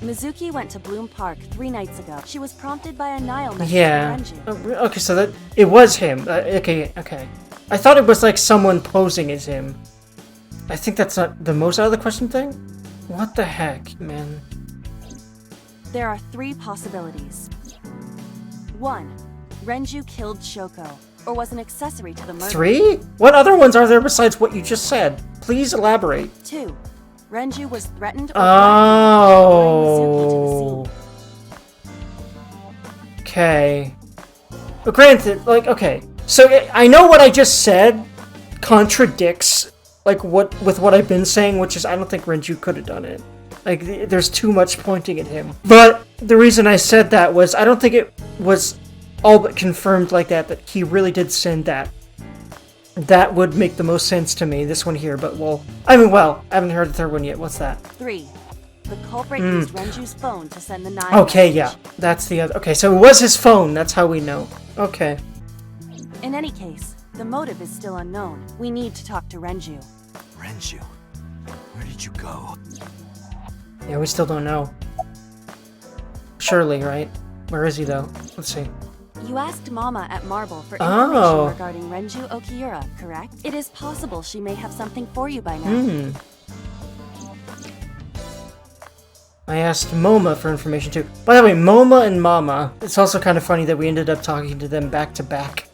Mizuki went to Bloom Park 3 nights ago. She was prompted by a Nile message Yeah. from Renju. Oh, okay, so that it was him. Okay. I thought it was like someone posing as him. I think that's not the most out of the question thing. What the heck, man? There are 3 possibilities. 1. Renju killed Shoko, or was an accessory to the murder. 3? What other ones are there besides what you just said? Please elaborate. 2. Renju was threatened or Mizuki to the scene. Okay. But granted, like, okay. So I know what I just said contradicts, like, with what I've been saying, which is I don't think Renju could have done it. Like, there's too much pointing at him. But the reason I said that was I don't think it was all but confirmed like that he really did send that. That would make the most sense to me, this one here, but I haven't heard the third one yet. What's that? 3. The culprit used Renju's phone to send the 9 Okay, message. yeah. That's the other. Okay, so it was his phone. That's how we know. Okay. In any case, the motive is still unknown. We need to talk to Renju. Renju, where did you go? Yeah, we still don't know. Surely, right? Where is he, though? Let's see. You asked Mama at Marble for information regarding Renju Okiura, correct? It is possible she may have something for you by now. I asked Moma for information, too. By the way, Moma and Mama, it's also kind of funny that we ended up talking to them back to back.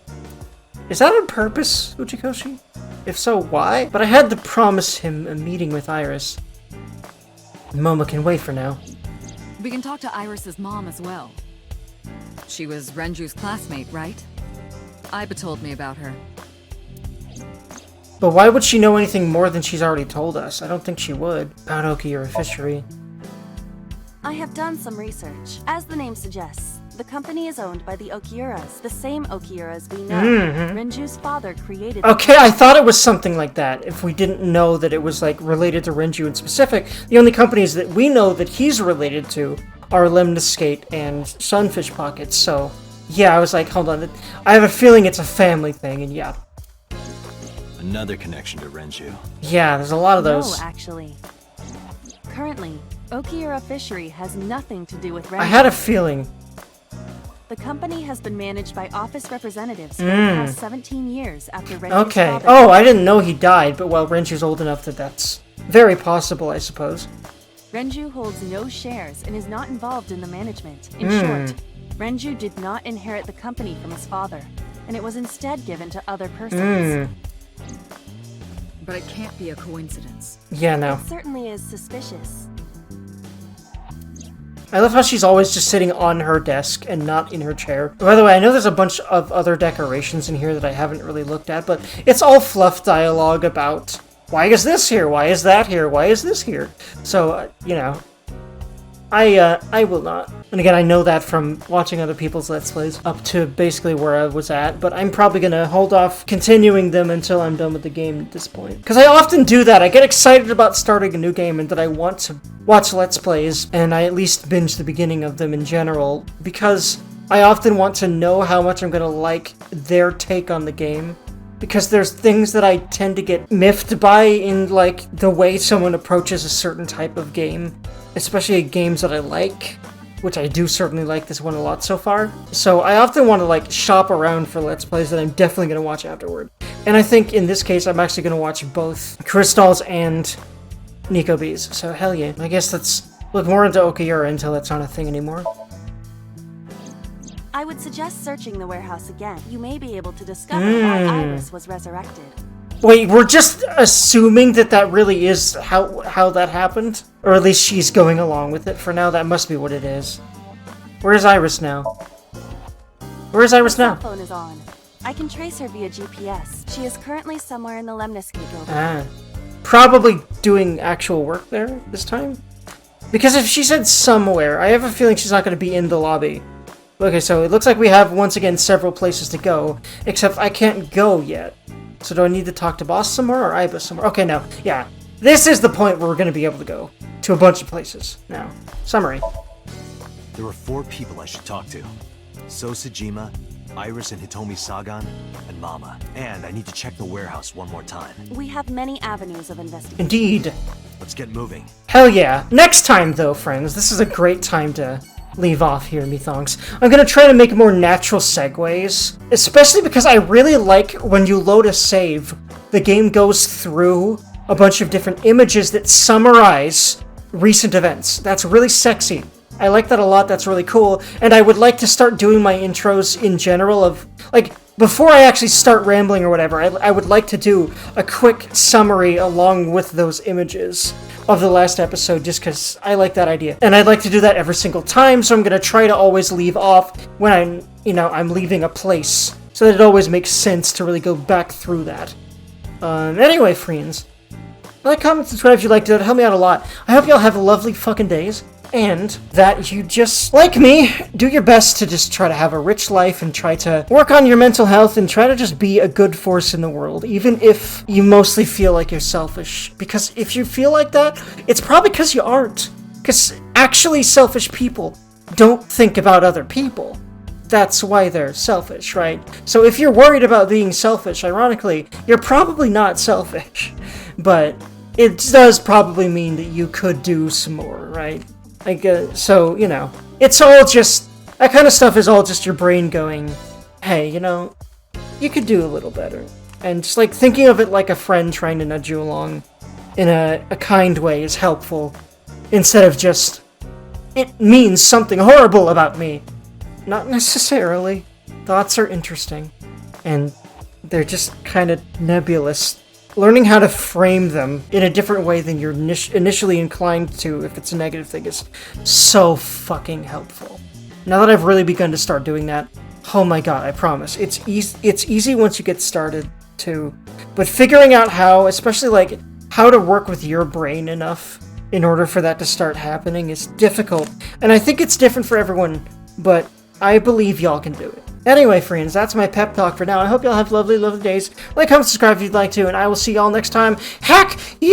Is that on purpose, Uchikochi? If so, why? But I had to promise him a meeting with Iris. Moma can wait for now. We can talk to Iris's mom as well. She was Renju's classmate, right? Iba told me about her. But why would she know anything more than she's already told us? I don't think she would. About Okiura fishery. I have done some research. As the name suggests, the company is owned by the Okiuras, the same Okiuras we know. Renju's father created the Okay, I thought it was something like that. If we didn't know that it was, like, related to Renju in specific, the only companies that we know that he's related to are Lemniscate and Sunfish Pockets, so... Yeah, I was like, hold on, I have a feeling it's a family thing, and yeah. Another connection to Renju. Yeah, there's a lot of those. No, actually. Currently, Okiura Fishery has nothing to do with Renju. I had a feeling. The company has been managed by office representatives for the past 17 years after Renju's Okay. father... Oh, I didn't know he died, but well, Renju's old enough that that's very possible, I suppose. Renju holds no shares and is not involved in the management. In short, Renju did not inherit the company from his father, and it was instead given to other persons. But it can't be a coincidence. Yeah, no. It certainly is suspicious. I love how she's always just sitting on her desk and not in her chair. By the way, I know there's a bunch of other decorations in here that I haven't really looked at, but it's all fluff dialogue about why is this here? Why is that here? Why is this here? So, you know, I will not. And again, I know that from watching other people's Let's Plays up to basically where I was at, but I'm probably gonna hold off continuing them until I'm done with the game at this point. Because I often do that. I get excited about starting a new game and that I want to watch Let's Plays, and I at least binge the beginning of them in general, because I often want to know how much I'm gonna like their take on the game. Because there's things that I tend to get miffed by in, like, the way someone approaches a certain type of game. Especially games that I like, which I do certainly like this one a lot so far. So I often want to, like, shop around for Let's Plays that I'm definitely going to watch afterward. And I think in this case, I'm actually going to watch both Crystal's and Nico B's. So hell yeah. I guess let's look more into Okayura until that's not a thing anymore. I would suggest searching the warehouse again. You may be able to discover why Iris was resurrected. Wait, we're just assuming that that really is how that happened? Or at least she's going along with it for now. That must be what it is. Where's Iris now? Where's Iris now? Her cell phone is on. I can trace her via GPS. She is currently somewhere in the Lemniscate building. Probably doing actual work there this time? Because if she said somewhere, I have a feeling she's not going to be in the lobby. Okay, so it looks like we have, once again, several places to go, except I can't go yet. So do I need to talk to Boss somewhere or Ibis somewhere? Okay, no. Yeah. This is the point where we're going to be able to go to a bunch of places. Now, summary. There are 4 people I should talk to. Sosajima, Iris and Hitomi Sagan, and Mama. And I need to check the warehouse one more time. We have many avenues of investigation. Indeed. Let's get moving. Hell yeah. Next time, though, friends, this is a great time to leave off here, me thongs. I'm gonna try to make more natural segues, especially because I really like when you load a save, the game goes through a bunch of different images that summarize recent events. That's really sexy. I like that a lot, that's really cool, and I would like to start doing my intros in general of, like, before I actually start rambling or whatever, I would like to do a quick summary along with those images of the last episode, just because I like that idea. And I'd like to do that every single time, so I'm going to try to always leave off when I'm leaving a place, so that it always makes sense to really go back through that. Anyway, friends, like, comment, subscribe if you liked it. It'll help me out a lot. I hope y'all have lovely fucking days, and that you just, like me, do your best to just try to have a rich life and try to work on your mental health and try to just be a good force in the world, even if you mostly feel like you're selfish. Because if you feel like that, it's probably because you aren't. Because actually selfish people don't think about other people. That's why they're selfish, right? So if you're worried about being selfish, ironically, you're probably not selfish. But it does probably mean that you could do some more, right? Like, so, you know, it's all just, that kind of stuff is all just your brain going, hey, you know, you could do a little better. And just, like, thinking of it like a friend trying to nudge you along in a kind way is helpful, instead of just, it means something horrible about me. Not necessarily. Thoughts are interesting, and they're just kind of nebulous. Learning how to frame them in a different way than you're initially inclined to if it's a negative thing is so fucking helpful. Now that I've really begun to start doing that, oh my god, I promise. It's easy once you get started, too. But figuring out how, especially like, how to work with your brain enough in order for that to start happening is difficult. And I think it's different for everyone, but I believe y'all can do it. Anyway, friends, that's my pep talk for now. I hope y'all have lovely, lovely days. Like, comment, subscribe if you'd like to, and I will see y'all next time. Heck yeah!